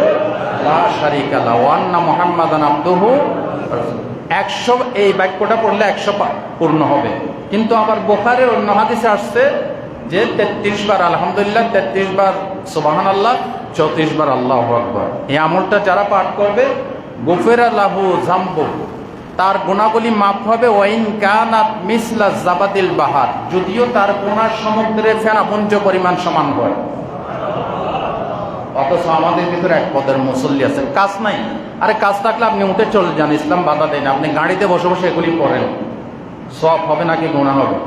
লা শারীকা লাহু ওয়া আন্না মুহাম্মাদান আবদুহু ওয়া রাসূলুহু। 100 এই বাক্যটা পড়লে 100 পূর্ণ হবে। কিন্তু আবার বুখারীর অন্য হাদিসে আসছে যে 33 বার আলহামদুলিল্লাহ, 33 বার সুবহানাল্লাহ, 34 বার আল্লাহু আকবার। এই আমলটা যারা পাঠ করবে গুফিরা লাহু জামবু, তার গুনাহগুলি মাফ হবে, ওয়াইন কানাত মিসলা জাবাদিল বাহার, যদিও তার গুনাহ সমুদ্রের ফেনাপুঞ্জ পরিমাণ সমান হয়। অথচ আমাদের ভিতরে এক পদের মুসল্লি আছে, কাজ নাই। আরে কাজ থাকলে আপনি উঠে চলে যান, ইসলাম বাধা দেয় না। আপনি গাড়িতে বসে বসে এগুলি পড়েন, সওয়াব হবে নাকি গুনাহ হবে?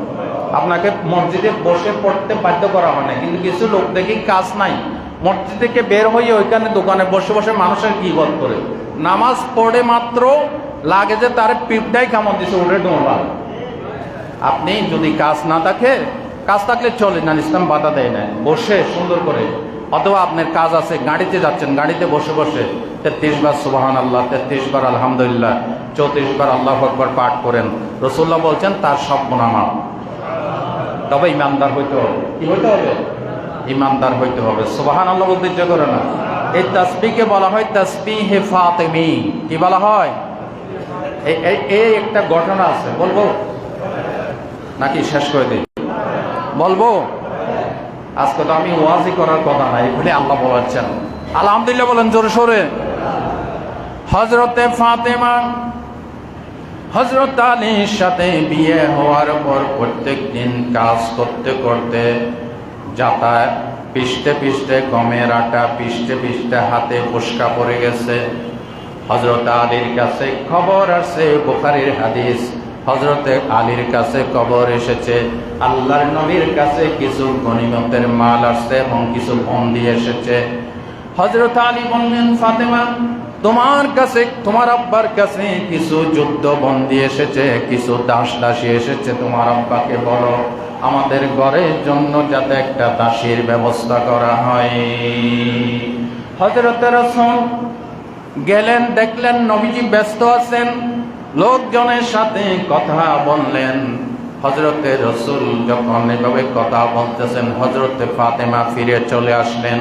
আপনাকে মসজিদে বসে পড়তে বাধ্য করা হয় না, কিন্তু কিছু লোক দেখি কাজ নাই, মসজিদ থেকে বের হয়ে ওইখানে দোকানে বসে বসে মানুষের গীবত করে, নামাজ পড়ে মাত্র লাগে যে তার পিপটাই কামড় দিছে, উঠে ডোমা। আপনি যদি কাজ না থাকে, কাজ থাকলে চলে না, ইসলাম বাধা দেয় না, বসে সুন্দর করে। অথবা আপনার কাজ আছে, গাড়িতে যাচ্ছেন, গাড়িতে বসে বসে 33 বার সুবহানাল্লাহ, 33 বার আলহামদুলিল্লাহ, 34 বার আল্লাহু আকবার পাঠ করেন। রাসূলুল্লাহ বলছেন তার সব গুনাহ মাফ। তবে ইমানদার হইতে হবে। কি হইতে হবে? ইমানদার হইতে হবে। সুবহানাল্লাহ বলতে ইচ্ছা করে না। এই তাসবিহকে বলা হয় তাসবিহে ফাতিমি। কি বলা হয়? এই একটা ঘটনা আছে, বলবো নাকি শেষ করে দিই? বলবো। আজকে তো আমি ওয়াজি করার কথা নাই, বলে আল্লাহ বলাচ্ছেন। আলহামদুলিল্লাহ বলেন জোরে সোরে। হযরতে ফাতেমা হযরত আলীর সাথে বিয়ে হওয়ার পর প্রত্যেক দিন কাজ করতে করতে যাতায়াত, পিষতে পিষতে গমের আটা পিষতে পিষতে হাতে ফোসকা পড়ে গেছে। হযরত আলীর কাছে খবর আসছে, বুখারীর হাদিস, হযরতে আলীর কাছে খবর এসেছে আল্লাহর নবীর কাছে কিছু গনিমতের মাল আসছে এবং কিছু বন্দী এসেছে। হযরত আলী বললেন, ফাতেমা তোমার কাছে, তোমার আব্বার কাছে কিছু যুদ্ধ বন্দী এসেছে, কিছু দাস দাসী এসেছে, তোমার আব্বাকে বলো আমাদের ঘরের জন্য যাতে একটা দাসীর ব্যবস্থা করা হয়। হযরত রাসূল গেলেন, দেখলেন নবীজি ব্যস্ত আছেন, লোকজনের সাথে কথা বললেন। হযরতে রাসূল যখন এভাবে কথা বলতেছেন, হযরতে ফাতেমা ফিরে চলে আসলেন।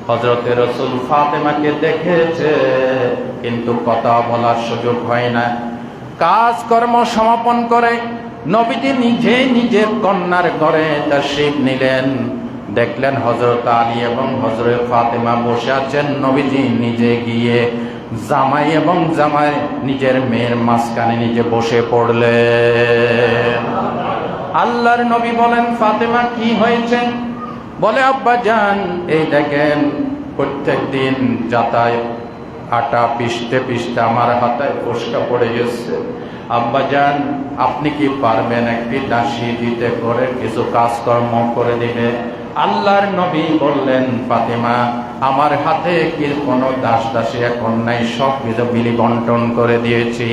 হযরতে রাসূল ফাতেমাকে দেখেছে, কিন্তু কথা বলার সুযোগ হয় না। কাজকর্ম সমাপন করে নবীজি নিজে নিজের কন্যার ঘরে তাশরীফ নিলেন। দেখলেন হযরত আলী এবং হযরত ফাতেমা বসে আছেন। নবীজি নিজে গিয়ে জামাই এবং জামাই নিজের মেয়ের মাঝখানে নিজে বসে পড়লেন। আল্লাহর নবী বলেন, ফাতেমা কি হয়েছে? বলে, আব্বা জান, এই দেখেন প্রত্যেক দিন যাতায়াত আটা পিষতে পিষতে আমার হাতায় ফোসকা পড়ে গেছে। আব্বা জান, আপনি কি পারবেন একটি দাসী দিতে করে কিছু কাজকর্ম করে দিবে? আল্লাহর নবী বললেন, ফাতেমা, আমার হাতে কি কোনো দাস দাসী এখন নাই, সব কিছু বিলি বন্টন করে দিয়েছি।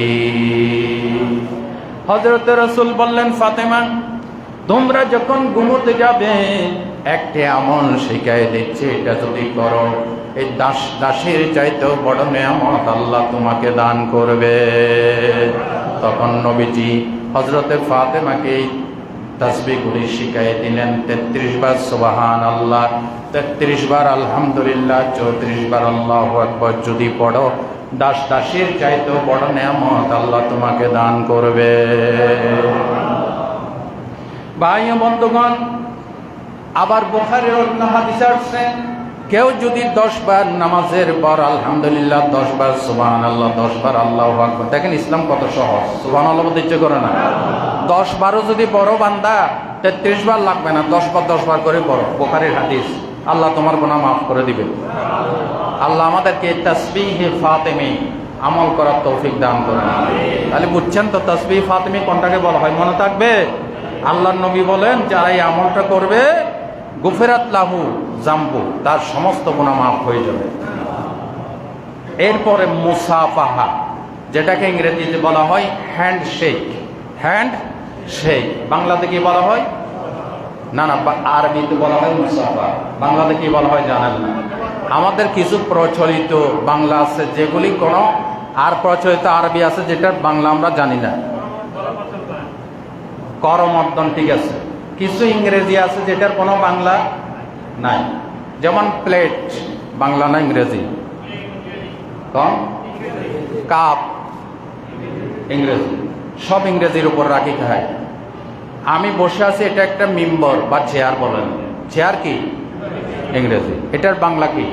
হযরত রাসূল বললেন, ফাতেমা, তোমরা যখন ঘুমোতে যাবে একটি আমল শিখাই দিচ্ছি, এটা যদি করো এই দাস দাসীর চাইতেও বড় নেয়ামত আল্লাহ তোমাকে দান করবে। তখন নবীজি হযরতে ফাতেমাকে তাসবিহগুলি শিখাই দিলেন। 33 বার সুবহানাল্লাহ, 33 বার আলহামদুলিল্লাহ, 34 বার আল্লাহু আকবার যদি পড়ো, দাস দাসীর চাইতেও বড় নেয়ামত আল্লাহ তোমাকে দান করবে। ভাই ও বন্ধুগণ, আবার বুখারীর অন্য হাদিসে আসছে, কেউ যদি 10 বার নামাজের পর আলহামদুলিল্লাহ, 10 বার সুবহানাল্লাহ, 10 বার আল্লাহু আকবার, দেখেন ইসলাম কত সহজ। সুবহানাল্লাহ বলতে ইচ্ছে করে না? 10 বারও যদি পড়ো বান্দা, 33 বার লাগবে না, 10 বার করে পড়ো। বুখারীর হাদিস। আল্লাহ তোমার গুনাহ মাফ করে দিবে। আল্লাহ আমাদেরকে তাসবিহে ফাতেমি আমল করার তৌফিক দান করুন। তাহলে বুঝছেন তো তাসবিহ ফাতেমি কোনটাকে বলা হয়? মনে থাকবে? আল্লাহর নবী বলেন, যারা এই আমলটা করবে গুফিরাত লাহু জামবু, তার সমস্ত গুনাহ মাফ হয়ে যাবে। এরপরে মুসাফাহা, যেটাকে ইংরেজিতে বলা হয় হ্যান্ড শেক। হ্যান্ড শেক বাংলাতে কি বলা হয়? না, আরবিতে বলা হয় মুসাফা। বাংলাতে কি বলা হয় জানেন না? আমাদের কিছু প্রচলিত বাংলা আছে যেগুলি কোনো, আর প্রচলিত আরবি আছে যেটার বাংলা আমরা জানি না। করমর্দন ঠিক আছে, কিছু ইংরেজি আছে যেটার কোনো বাংলা নাই। যেমন প্লেট বাংলা না ইংরেজি, কম কাপ ইংরেজি, সব ইংরেজির উপর রাখি খায়। আমি বসে আছি, এটা একটা মিম্বর বা চেয়ার বলেন। চেয়ার কি ইংরেজি, এটার বাংলা কি?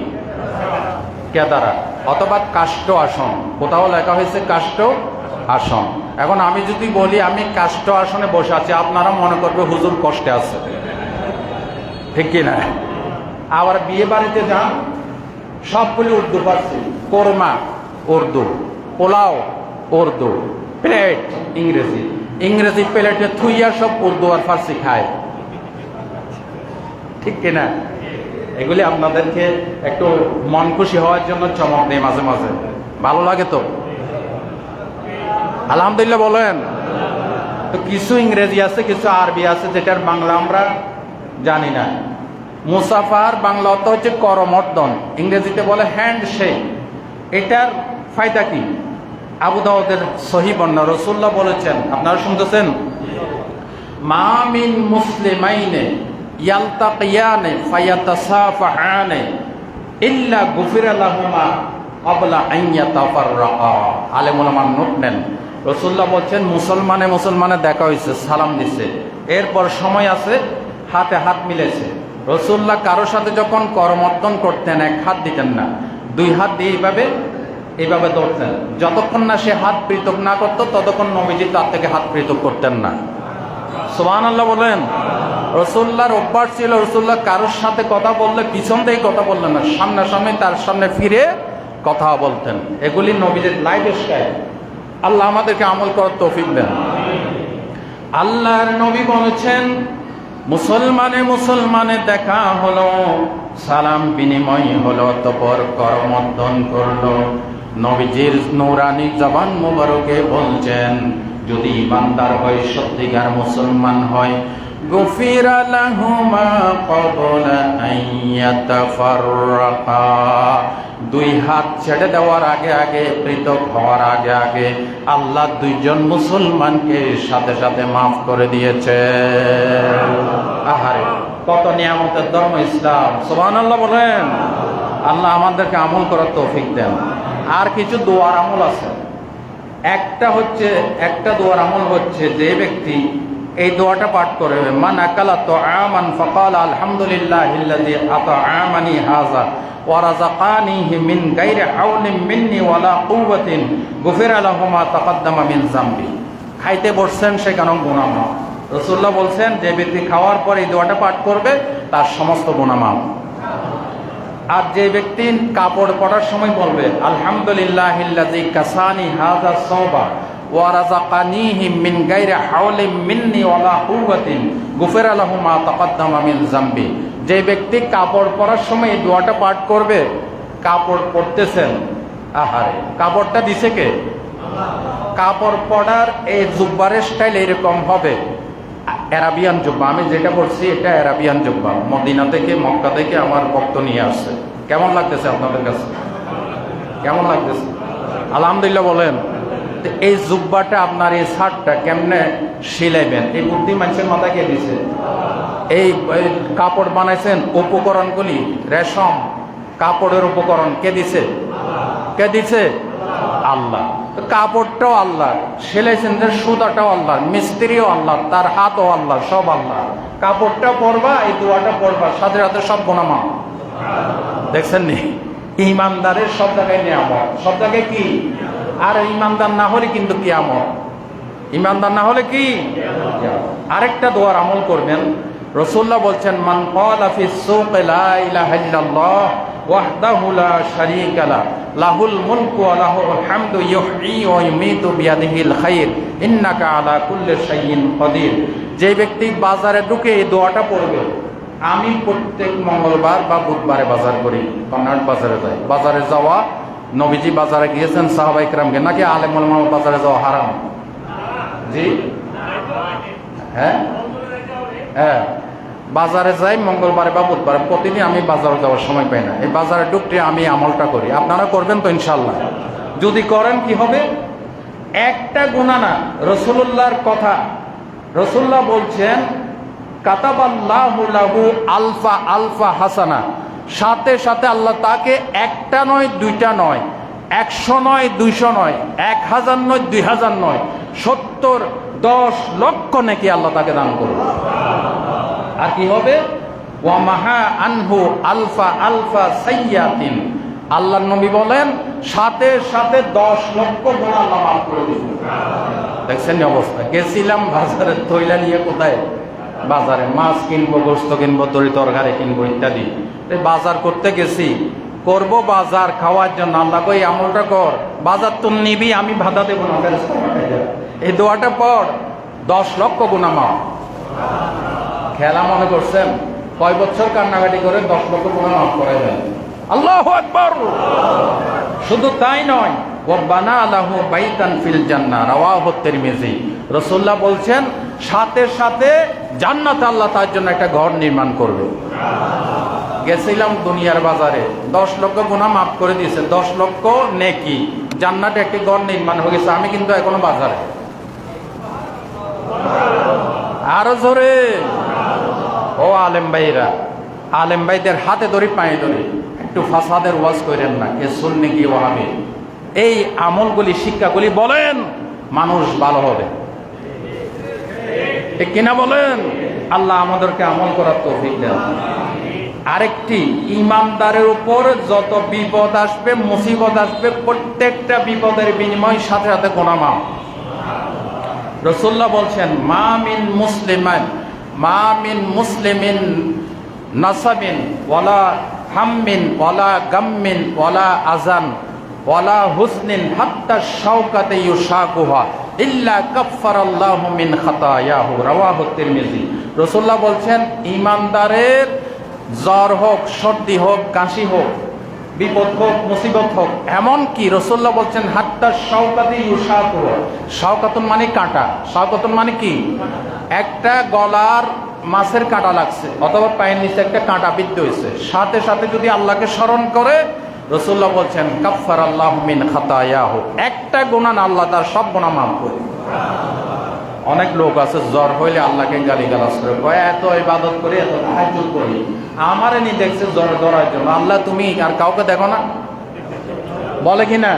কেদারা অথবা কাষ্ঠ আসন, কোথাও লেখা হয়েছে কাষ্ঠ আসন। এখন আমি যদি বলি আমি কাষ্ঠ আসনে বসে আছি, আপনারা মনে করবে হুজুর কষ্টে আছে, ঠিক কি না? আবার বিয়ে বাড়িতে যান, সবগুলি উর্দু পাচ্ছি। কোরমা উর্দু, পোলাও উর্দু, প্লেট ইংরেজি। ইংরেজি প্লেটে থুইয়া সব উর্দু আর ফার্সি খায়, ঠিক কিনা? এগুলি আপনাদেরকে একটু মন খুশি হওয়ার জন্য চমক দেয় মাঝে মাঝে, ভালো লাগে তো? আলহামদুলিল্লাহ বলেন। তো কিছু ইংরেজি আছে, কিছু আরবি আছে যেটার বাংলা আমরা জানি না। মুসাফার বাংলা অর্থ হচ্ছে করমর্দন, ইংরেজিতে বলে হ্যান্ড শেক। এটার ফায়দা কি? আবু দাউদের সহিহ বর্ণনা, রাসূলুল্লাহ বলেছেন, আপনারা শুনতেছেন, মা মিন মুসলিমাইনে ইয়ালতাকিয়ানে ফায়াতাসাফাহানে ইল্লা গুফিরা লাহুমা ক্বাবলা আন ইয়াতাফাররাকা। আলেম ওলামা নোট নেন। রাসূলুল্লাহ বলছেন, মুসলমানে দেখা হয়েছে, সালাম দিছে, এরপর সময় আছে, হাতে হাত মিলেছে। রাসূলুল্লাহ কারোর সাথে যখন করমর্দন করতেন, এক হাত দিতেন না, 2 হাত দিয়ে এইভাবে ধরতেন। যতক্ষণ না সে হাত পৃথক না করতো ততক্ষণ নবীজি তার থেকে হাত পৃথক করতেন না। সুবহানাল্লাহ বলেন। রাসূলুল্লাহর অভ্যাস ছিল, রাসূলুল্লাহ কারোর সাথে কথা বললে পিছন থেকে কথা বললেন না, সামনাসামনি তার সামনে ফিরে কথা বলতেন। এগুলি নবীজির লাইফ স্টাইল। আল্লাহ আমাদেরকে আমল করার তৌফিক দেন। আল্লাহর নবী বলেছেন, মুসলমানে দেখা হলো, সালাম বিনিময় হলো, অতঃপর করমর্দন করলো। নবীজির নূরানি জবান মুবারকে বলছেন, যদি ইমানদার হয়, সত্যিকার মুসলমান হয়, গুফিরা লাহুমা ক্বাবলা আন ইয়াতাফাররাকা, 2 হাত ছেড়ে দেওয়ার আগে, পৃথক হওয়ার আগে আল্লাহ 2 জন মুসলমানকে সাথে সাথে মাফ করে দিয়েছে। আহারে, কত নিয়ামতের ধর্ম ইসলাম। সুবহানাল্লাহ বলেন। আল্লাহ আমাদেরকে আমল করার তৌফিক দেন। আর কিছু দোয়ার আমল আছে। একটা দোয়ার আমল হচ্ছে, যে ব্যক্তি এই দোয়াটা পাঠ করবে, মান আকালা তুআমান ফাকালা আলহামদুলিল্লাহিল্লাযী আতআমানি হাযা ওয়া রাযাকানিহি মিন গায়রি হাওলিন মিন্নি ওয়ালা কুওয়াতিন গুফিরা লাহু মা তাকাদ্দামা মিন যামবি। খাইতে বসছেন সেখানে গুনাহ মাফ। রাসূলুল্লাহ বলছেন যে ব্যক্তি খাওয়ার পর এই দোয়াটা পাঠ করবে তার সমস্ত গুনাহ মাফ। আর যে ব্যক্তি কাপড় পরার সময় বলবে আলহামদুলিল্লাহিল্লাযী কাসানি হাযা সাওবা ওয়া রাযাকানিহি মিন গায়রি হাওলিন মিন্নি ওয়ালা কুওয়াতিন গুফিরা লাহু মা তাকাদ্দামা মিন যামবি। যে ব্যক্তি কাপড় পরার সময় এই দোয়াটা পাঠ করবে, কাপড় পরতেছেন, আহারে কাপড়টা দিছে কে? কাপড় পরার এই জুব্বারের স্টাইল এরকম হবে, আরাবিয়ান জুব্বা। আমি যেটা বলছি এটা আরাবিয়ান জুব্বা, মদিনা থেকে মক্কা থেকে আমার ভক্ত নিয়ে আসছে। কেমন লাগতেছে আপনাদের কাছে? কেমন লাগতেছে? আলহামদুলিল্লাহ বলেন। এই জুব্বাটা আপনার এই শার্টটা কেমনে সিলাইবেন এই বুদ্ধি মানুষের মাথায় কে দিছে? এই কাপড় বানাইছেন উপকরণগুলি, রেশম কাপড়ের উপকরণ কে দিছে? কে দিছে? আল্লাহ। কাপড়টাও আল্লাহ, সেলাইছেন যে সুতাটাও আল্লাহ, মিস্ত্রিও আল্লাহ, তার হাতও আল্লাহ, সব আল্লাহ। কাপড়টা পরবা, এই দোয়াটা পরবা, সাথে সাথে সব গুনাহ মাফ। দেখছেন নি? ইমানদারের সব জায়গায় নিয়ামত, সব জায়গায় কি? আর ইমানদার না হলে কিন্তু কিয়ামত। ইমানদার না হলে কি? আরেকটা দোয়ার আমল করবেন। রাসূলুল্লাহ বলছেন মান ক্বালা ফিস সুক লা ইলাহা ইল্লাল্লাহ ওয়াহদাহু লা শারীকা লা লাহুল মুলকু ওয়া লাহুল হামদু ইউহয়ী ওয়া ইউমীতু বিয়াদিহিল খায়র ইন্নাকা আলা কুল্লি শাইইন কাদির। যে ব্যক্তি বাজারে ঢুকে এই দোয়াটা পড়বে, আমি প্রত্যেক মঙ্গলবার বা বুধবারে বাজার করি, কর্নাট বাজারে যাই। বাজারে যাওয়া, নবীজি বাজারে গিয়েছেন সাহাবায়ে কেরামকে, নাকি আলেম ওলামা বাজারে যাওয়া হারাম? জি হ্যাঁ হ্যাঁ, বাজারে যাই মঙ্গলবারে বা বুধবারে, প্রতিদিন আমি বাজারে যাওয়ার সময় পাই না। এই বাজারে ঢুকতে আমি আমলটা করি, আপনারা করবেন তো ইনশাল্লাহ? যদি করেন কি হবে? একটা গুনাহ না, রাসূলুল্লাহর কথা, রাসূলুল্লাহ বলছেন কাতাবাল্লাহু লাহু আলফা আলফা হাসানা, সাথে সাথে আল্লাহ তাকে একটা নয়, দুইটা নয়, 100 নয়, 200 নয়, 1000 নয়, 2000 নয়, 70, 10 লক্ষ নাকি আল্লাহ তাকে দান করবে। আর কি হবে? ওয়া মাহা আনহু আলফা আলফা সাইয়াতিন, আল্লাহর নবী বলেন সাথে সাথে 10 লক্ষ গুনাহ আল্লাহ মাফ করে দিবেন। দেখছেন অবস্থা? গেছিলাম বাজারে তৈলা নিয়ে, কোথায়? বাজারে মাছ কিনবো, গোশত কিনবো, তরি তরকারি কিনবো ইত্যাদি। বাজার করতে গেছি, করব বাজার খাওয়ার জন্য। আল্লাহ কই আমলটা কর, বাজার তো নিবি, আমি বাধা দেবো না, এই দোয়াটা পড়, 10 লক্ষ গুনাহ মাফ। খেলা মনে করছেন? কয় বছর কান্নাকাটি করে 10 লক্ষ গুনাহ মাফ করাই দেন। আল্লাহু আকবার। শুধু তাই নয়, ওয়া বানা লাহু বাইতান ফিল জান্নাহ রাওয়াহু তিরমিজি। রাসূলুল্লাহ বলছেন সাথে সাথে জান্নাতে আল্লাহ তার জন্য একটা ঘর নির্মাণ করবে। গেছিলাম দুনিয়ার বাজারে, 10 লক্ষ গুনাহ মাফ করে দিয়েছে, 10 লক্ষ নেকি, জান্নাতে একটি ঘর নির্মাণ হয়ে গেছে। আমি কিন্তু এখনো বাজারে। আরো জোরে। ও আলেম ভাইরা, আলেম ভাইদের হাতে ধরি, পায়ে ধরি, একটু ফাসাদের ওয়াজ করেন না, এ সুন্নি কি ওয়াহাবি। এই আমলগুলি, শিক্ষাগুলি বলেন, মানুষ ভালো হবে। ঠিক কিনা বলেন? আল্লাহ আমাদেরকে আমল করার তৌফিক দেন। আরেকটি, ইমানদারের উপর যত বিপদ আসবে, মুসিবত আসবে, প্রত্যেকটা বিপদের বিনিময় সাথে সাথে গুনাহ মাফ। রাসূলুল্লাহ বলছেন মা মিন মুসলিমিন নাসাবিন ওয়ালা হাম্মিন ওয়ালা গাম্মিন ওয়ালা আযান ওয়ালা হুসনিন হাত্তা শাওকাতে ইউশাকুহা ইল্লা কাফফারাল্লাহু মিন খাতায়াহু রাওয়াহু তিরমিজি। রাসূলুল্লাহ বলছেন ইমানদারের জ্বর হোক, সর্দি হোক, কাশি হোক, বিপদ হোক, মুসিবত হোক, এমন কি রাসূলুল্লাহ বলছেন হাত্তা শাওকাতে ইউশাকুহা। শাওকাতুন মানে কাঁটা, শাওকাতুন মানে কি? একটা গলার মাছের কাঁটা লাগছে, অথবা পায়ের নিচে একটা কাঁটা বিদ্ধ হয়েছে, সাথে সাথে যদি আল্লাহকে স্মরণ করে, রাসূলুল্লাহ বলছেন কাফফারাল্লাহু মিন খাতায়াহু, একটা গুনাহ না, আল্লাহ তার সব গুনাহ মাফ করে। অনেক লোক আছে জ্বর হইলে আল্লাহকে গালিগালাজ করে, কয় এত ইবাদত করি, এত তাহাজ্জুদ করি, আমারে নি দেখছে জ্বর ধরার জন্য, আল্লাহ তুমি আর কাউকে দেখো না, বলে কিনা?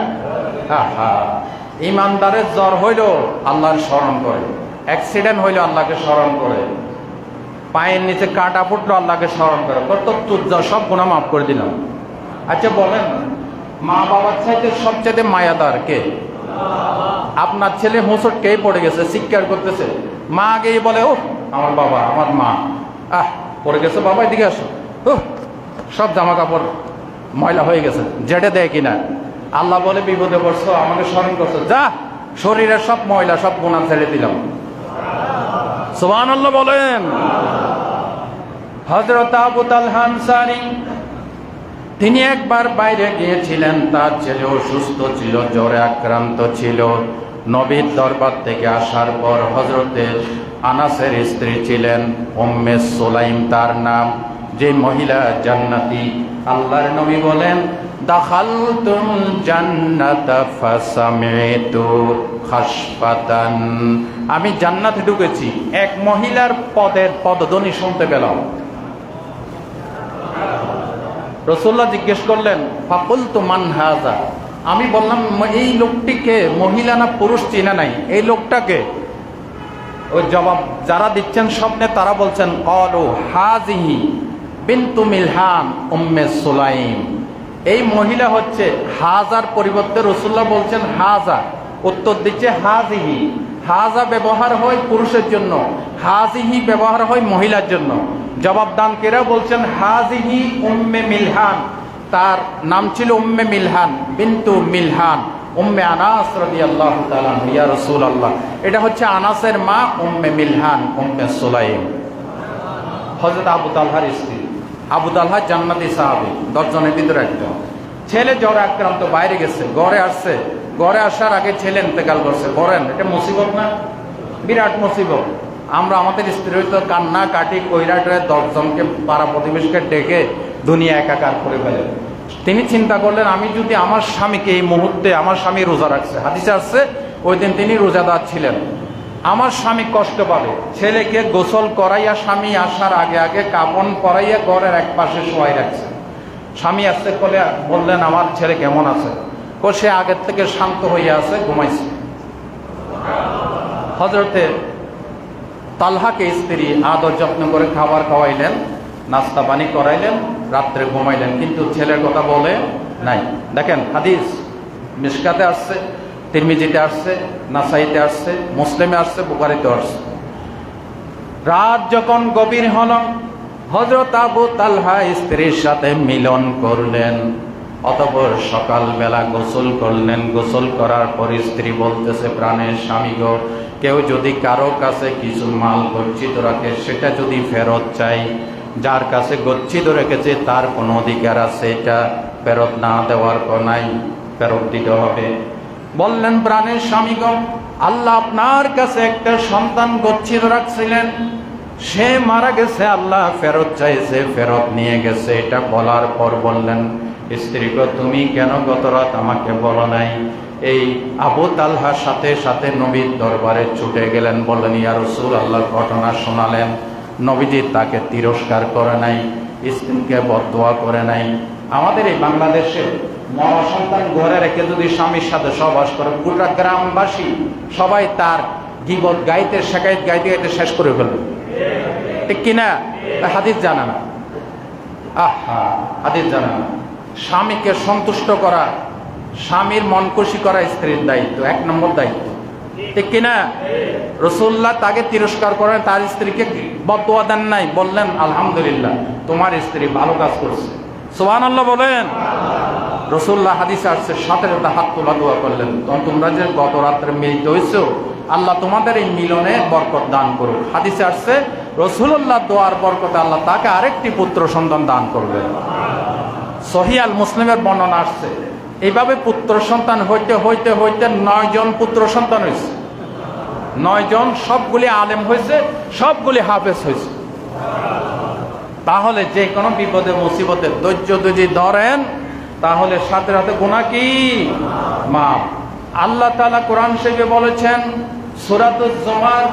ইমানদারের জ্বর হইল আল্লাহর স্মরণ করে, অ্যাক্সিডেন্ট হইলে আল্লাহকে স্মরণ করে, পায়ের নিচে কাঁটা ফুটলো আল্লাহকে স্মরণ করে, কত তুজ্জা সব গুনাহ মাফ করে দিলাম। আচ্ছা বলেন, মা বাবার চাইতে সবচেয়ে মায়াদার কে? আপনার ছেলে হোঁচট কে পড়ে গেছে, চিৎকার করতেছে, মা আগেই বলে ও আমার বাবা আমার মা, পড়ে গেছে বাবা এদিকে আসো, সব জামা কাপড় ময়লা হয়ে গেছে, জেটে দেয় কিনা? আল্লাহ বলে বিপদে পড়ছো, আমাকে স্মরণ করছো, যা শরীরের সব ময়লা সব গুনাহ ছেড়ে দিলাম। সুবহানাল্লাহ বলেন। হযরত আবু তালহা আনসারী তিনি একবার বাইরে গিয়েছিলেন, তার ছেলে অসুস্থ ছিল, জ্বরে আক্রান্ত ছিল। নবীর দরবার থেকে আসার পর হযরতে আনাসের স্ত্রী ছিলেন উম্মে সুলাইম তার নাম, যে মহিলা জান্নাতি। আল্লাহর নবী বলেন দাখালতুল জান্নাতা ফাসামিতু খাসফাতান, আমি জান্নাতে ঢুকেছি, এক মহিলার পদধ্বনি শুনতে পেলাম। রাসূলুল্লাহ জিজ্ঞেস করলেন ফাকুলতু মান হাযা, আমি বললাম এই লোকটিকে, মহিলা না পুরুষ চিনা নাই, এই লোকটাকে? ওই জবাব যারা দিচ্ছেন স্বপ্নে তারা বলছেন ক্বালু হাযিহি বিনতু মিলহান উম্মে সুলাইম, এই মহিলা হচ্ছে হাজার পরিবর্তে রাসূলুল্লাহ বলছেন হাজা, উত্তর দিচ্ছে হাযিহি। হাজা ব্যবহার হয় পুরুষের জন্য, হাযিহি ব্যবহার হয় মহিলার জন্য। জবাবদানকারীরা বলছেন হাযিহি উম্মে মিলহান, তার নাম ছিল উম্মে মিলহান বিনতু মিলহান উম্মে আনাস রাদিয়াল্লাহু তাআলা আনহা, ইয়া রাসূলুল্লাহ এটা হচ্ছে আনাসের মা উম্মে মিলহান উম্মে সুলাইম, হযরত আবু তালহার স্ত্রী। আবু তালহা জান্নাতি সাহাবী, 10 জনের ভিতরে একজন। ছেলে জ্বরে আক্রান্ত, বাইরে গেছে, ঘরে আসছে, ঘরে আসার আগে ছেলে ইন্তেকাল করছে। বলেন এটা মুসিবত না? বিরাট মুসিবত। আমরা আমাদের স্ত্রী হয়তো কান্না কাটি কইরাটে 10 জনকে পাড়া প্রতিবেশীকে ডেকে দুনিয়া একাকার করে ফেলে। তিনি চিন্তা করলেন আমি যদি আমার স্বামীকে, এই মুহূর্তে আমার স্বামী রোজা রাখছে, হাদিসে আসছে ওই দিন তিনি রোজাদার ছিলেন, আমার স্বামী কষ্ট পাবে, ছেলেকে গোসল করাইয়া স্বামী আসার আগে আগে কাপন পরাইয়া ঘরের এক পাশে শোয়াই রাখছে। স্বামী আসতে বললেন আমার ছেলে কেমন আছে? সে আগের থেকে শান্ত হইয়া আছে, ঘুমাইছে। হযরতে তালহাকে স্ত্রী আদর যত্ন করে খাবার খাওয়াইলেন, নাস্তা পানি করাইলেন, রাত্রে ঘুমাইলেন, কিন্তু ছেলের কথা বলে নাই। দেখেন হাদিস মিশকাতে আসছে, তিরমিজিতে আসছে, নাসাইতে আসছে, মুসলিমে আসছে, বুখারীতে আসছে। রাত যখন গভীর হল, হযরত আবু তালহা স্ত্রীর সাথে মিলন করলেন, অতঃপর সকালবেলা গোসল করলেন। গোসল করার পর স্ত্রী বলতেছে প্রাণের স্বামী গো, কেউ যদি কারো কাছে কিছু মাল গচ্ছিত রাখে সেটা যদি ফেরত চাই, যার কাছে গচ্ছিত রেখেছে তার কোনো অধিকার আছে, এটা ফেরত না দেওয়ার নাই, ফেরত দিতে হবে। বললেন প্রাণের স্বামীগণ, আল্লাহ আপনার কাছে একটা সন্তান গচ্ছিত রাখছিলেন, সে মারা গেছে, আল্লাহ ফেরত চাইছে, ফেরত নিয়ে গেছে। এটা বলার পর বললেন স্ত্রীকে তুমি কেন গত রাত আমাকে বলো নাই? এই আবু তালহার সাথে সাথে নবীর দরবারে ছুটে গেলেন, বললেন ইয়া রাসূলুল্লাহ, ঘটনা শোনালেন। নবীজি তাকে তিরস্কার করে নাই, স্ত্রীকে বদদোয়া করে নাই। আমাদের এই বাংলাদেশে মরা সন্তান ঘরে রেখে যদি স্বামীর সাথে সহবাস করে, গোটা গ্রামবাসী সবাই তার গীবত গাইতে শেখাইতে গাইতে গাইতে শেষ করে ফেলবে, ঠিক কিনা? হাদিস জানা না, হাদিস জানা না। স্বামীকে সন্তুষ্ট করা, স্বামীর মন খুশি করা স্ত্রীর দায়িত্ব, 1 নম্বর দায়িত্ব, ঠিক কিনা? রাসূলুল্লাহ তাকে তিরস্কার করেন, তার স্ত্রীকে বদদোয়া দেন নাই, বললেন আলহামদুলিল্লাহ তোমার স্ত্রী ভালো কাজ করছে। সুবহানাল্লাহ বলেন। রাসূলুল্লাহ হাদিসে আসছে সাথে সাথে হাত তোলা দোয়া করলেন, তোমরা যে গত রাত্রে মিলিত হয়েছো, আল্লাহ তোমাদের এই মিলনে বরকত দান করুক। হাদিসে আসছে রাসূলুল্লাহ দোয়ার বরকতে আল্লাহ তাকে আরেকটি পুত্র সন্তান দান করবেন। সহিহ আল মুসলিমের বর্ণনা আসছে এইভাবে পুত্র সন্তান হইতে হইতে হইতে 9 জন পুত্র সন্তান হয়েছে। 9 জন, সবগুলি আলেম হয়েছে, সবগুলি হাফেজ হয়েছে। তাহলে যে কোনো বিপদে মুসিবতে ধৈর্য যদি ধরেন, তাহলে সাথে সাথে গুনাহ কি মাফ। আল্লাহ তাআলা কোরআন শরীফে বলেছেন সূরাতুজ জুমার,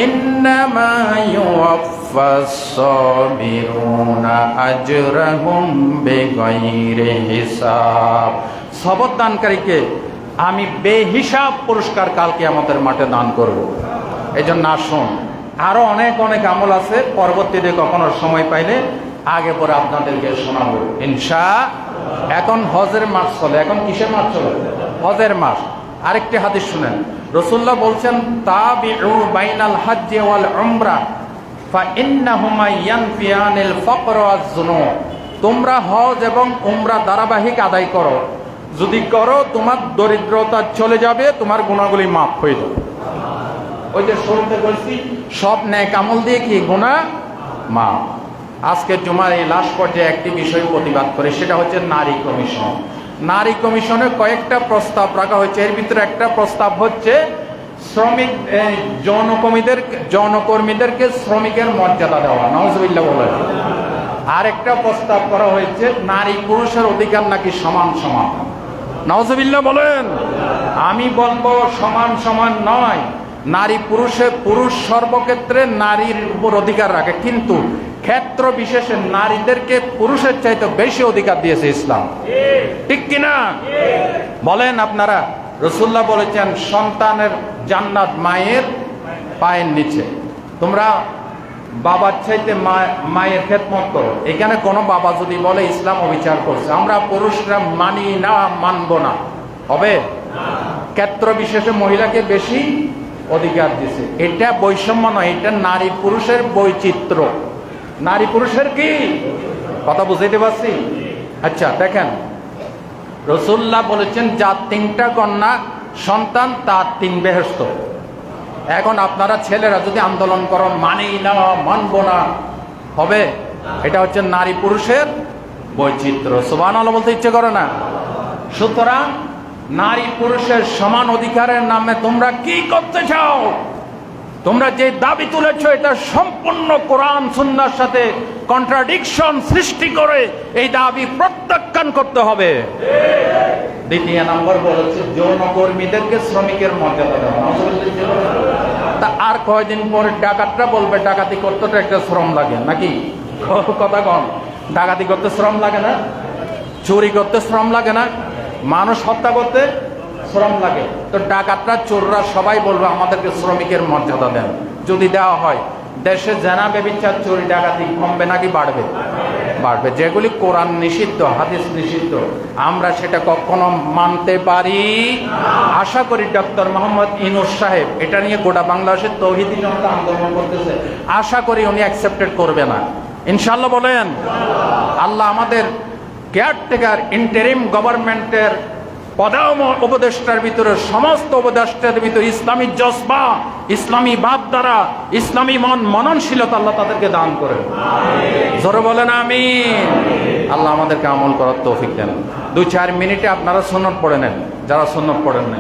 ইন্নামা ইউওয়াফাস সাবিরুনা আজরাহুম বিগাইরি হিসাব, সবর দানকারীকে আমি বেহিসাব পুরস্কার কাল কিয়ামতের মাঠে দান করব। এই জন্য আসুন, আরো অনেক অনেক আমল আছে, পরবর্তীতে কখনো সময় পাইলে আগে পরে আপনাদেরকে শোনাবো ইনশা। এখন হজের মাস চলে। এখন কিসের মাস চলে? হজের মাস। আরেকটি হাদিস শুনেন, রাসূলুল্লাহ বলছেন তাবিউ বাইনাল হজ্জি ওয়াল উমরা ফা ইন্নাহুমা ইয়ানফিয়ানিল ফাকর ওয়াজ যুনুব। তোমরা হজ এবং উমরা ধারাবাহিক আদায় করো, যদি করো তোমার দরিদ্রতা চলে যাবে, তোমার গুনাহগুলি মাফ হয়ে যাবে। ওই যে শুরুতে বলছি সব নেক আমল দিয়ে কি গুনাহ মাফ। আজকের জুমার এই লাস্ট পর্যায়ে একটি বিষয় প্রতিবাদ করে, সেটা হচ্ছে নারী কমিশন। নারী কমিশনে কয়েকটা প্রস্তাব রাখা হয়েছে, এর ভিতরে একটা প্রস্তাব হচ্ছে শ্রমিক যৌনকর্মীদেরকে শ্রমিকের মর্যাদা দেওয়া, নাউজুবিল্লাহ বলে। আর একটা প্রস্তাব করা হয়েছে নারী পুরুষের অধিকার নাকি সমান সমান, নাউজুবিল্লাহ বলেন। আমি বলবো সমান সমান নয়, নারী পুরুষ সর্বক্ষেত্রে নারীর উপর অধিকার রাখে, কিন্তু ক্ষেত্র বিশেষে নারীদেরকে পুরুষের চাইতে বেশি অধিকার দিয়েছে ইসলাম, ঠিক কিনা বলেন আপনারা? রাসূলুল্লাহ বলেছেন সন্তানের জান্নাত মায়ের পায়ের নিচে। তোমরা বাবার চাইতে মায়ের খেদমত করো। এখানে কোনো বাবা যদি বলে ইসলাম অবিচার করছে, আমরা পুরুষরা মানি না, মানব না, হবে? ক্ষেত্র বিশেষে মহিলাকে বেশি অধিকার দিছে। এটা বৈষম্য নয়, এটা নারী পুরুষের বৈচিত্র্য। নারী পুরুষের কি কথা বুঝাইতে পারছি? আচ্ছা দেখেন, রাসূলুল্লাহ বলেছেন যার 3টা কন্যা সন্তান তার 3 বেহেশত। এখন আপনারা ছেলেরা যদি আন্দোলন করেন মানি না, মানবো না, হবে? এটা হচ্ছে নারী পুরুষের বৈচিত্র্য। সুবহানাল্লাহ বলতে ইচ্ছে করে না? সুতরাং নারী পুরুষের সমান অধিকারের নামে তোমরা কি করতে চাও? তোমরা যে দাবি তুলেছ এটা সম্পূর্ণ কোরআন সুন্নাহর সাথে কন্ট্রাডিকশন সৃষ্টি করে এই দাবি প্রত্যাখ্যান করতে হবে। দ্বিতীয় নম্বর বলেছে যৌনকর্মীদেরকে শ্রমিকের মর্যাদা দেওয়া। তা আর কয়দিন পরে ডাকাতরা বলবে ডাকাতি করতে তো একটা শ্রম লাগে নাকি? কথা কন, ডাকাতি করতে শ্রম লাগে না? চুরি করতে শ্রম লাগে না? মানুষ হত্যা করতে শ্রম লাগে। তো ডাকাতরা চোররা সবাই বলবে আমাদেরকে শ্রমিকের মর্যাদা দেন। যদি দেওয়া হয় দেশে জেনা ব্যভিচার চুরি ডাকাতি কমবে নাকি বাড়বে? বাড়বে। যেগুলি কোরআন নিষিদ্ধ, হাদিস নিষিদ্ধ, আমরা সেটা কখনো মানতে পারি? আশা করি ডক্টর মোহাম্মদ ইউনূস সাহেব এটা নিয়ে গোটা বাংলাদেশের তৌহিদি জনতা আন্দোলন করতেছে, আশা করি উনি অ্যাকসেপ্টেড করবে না, ইনশাআল্লাহ বলেন। আল্লাহ আমাদের কেয়ারটেকার ইন্টারিম গভর্নমেন্টের প্রধান উপদেষ্টার ভিতরে, সমস্ত উপদেষ্টার ভিতরে ইসলামী জজবা, ইসলামী ভাবধারা, ইসলামী মননশীলতা আল্লাহ তাদেরকে দান করেন। জোরে বলেন আমিন। আল্লাহ আমাদেরকে আমল করার তৌফিক দেন। 2-4 মিনিটে আপনারা সুন্নত পড়ে নেন, যারা সুন্নত পড়েন না।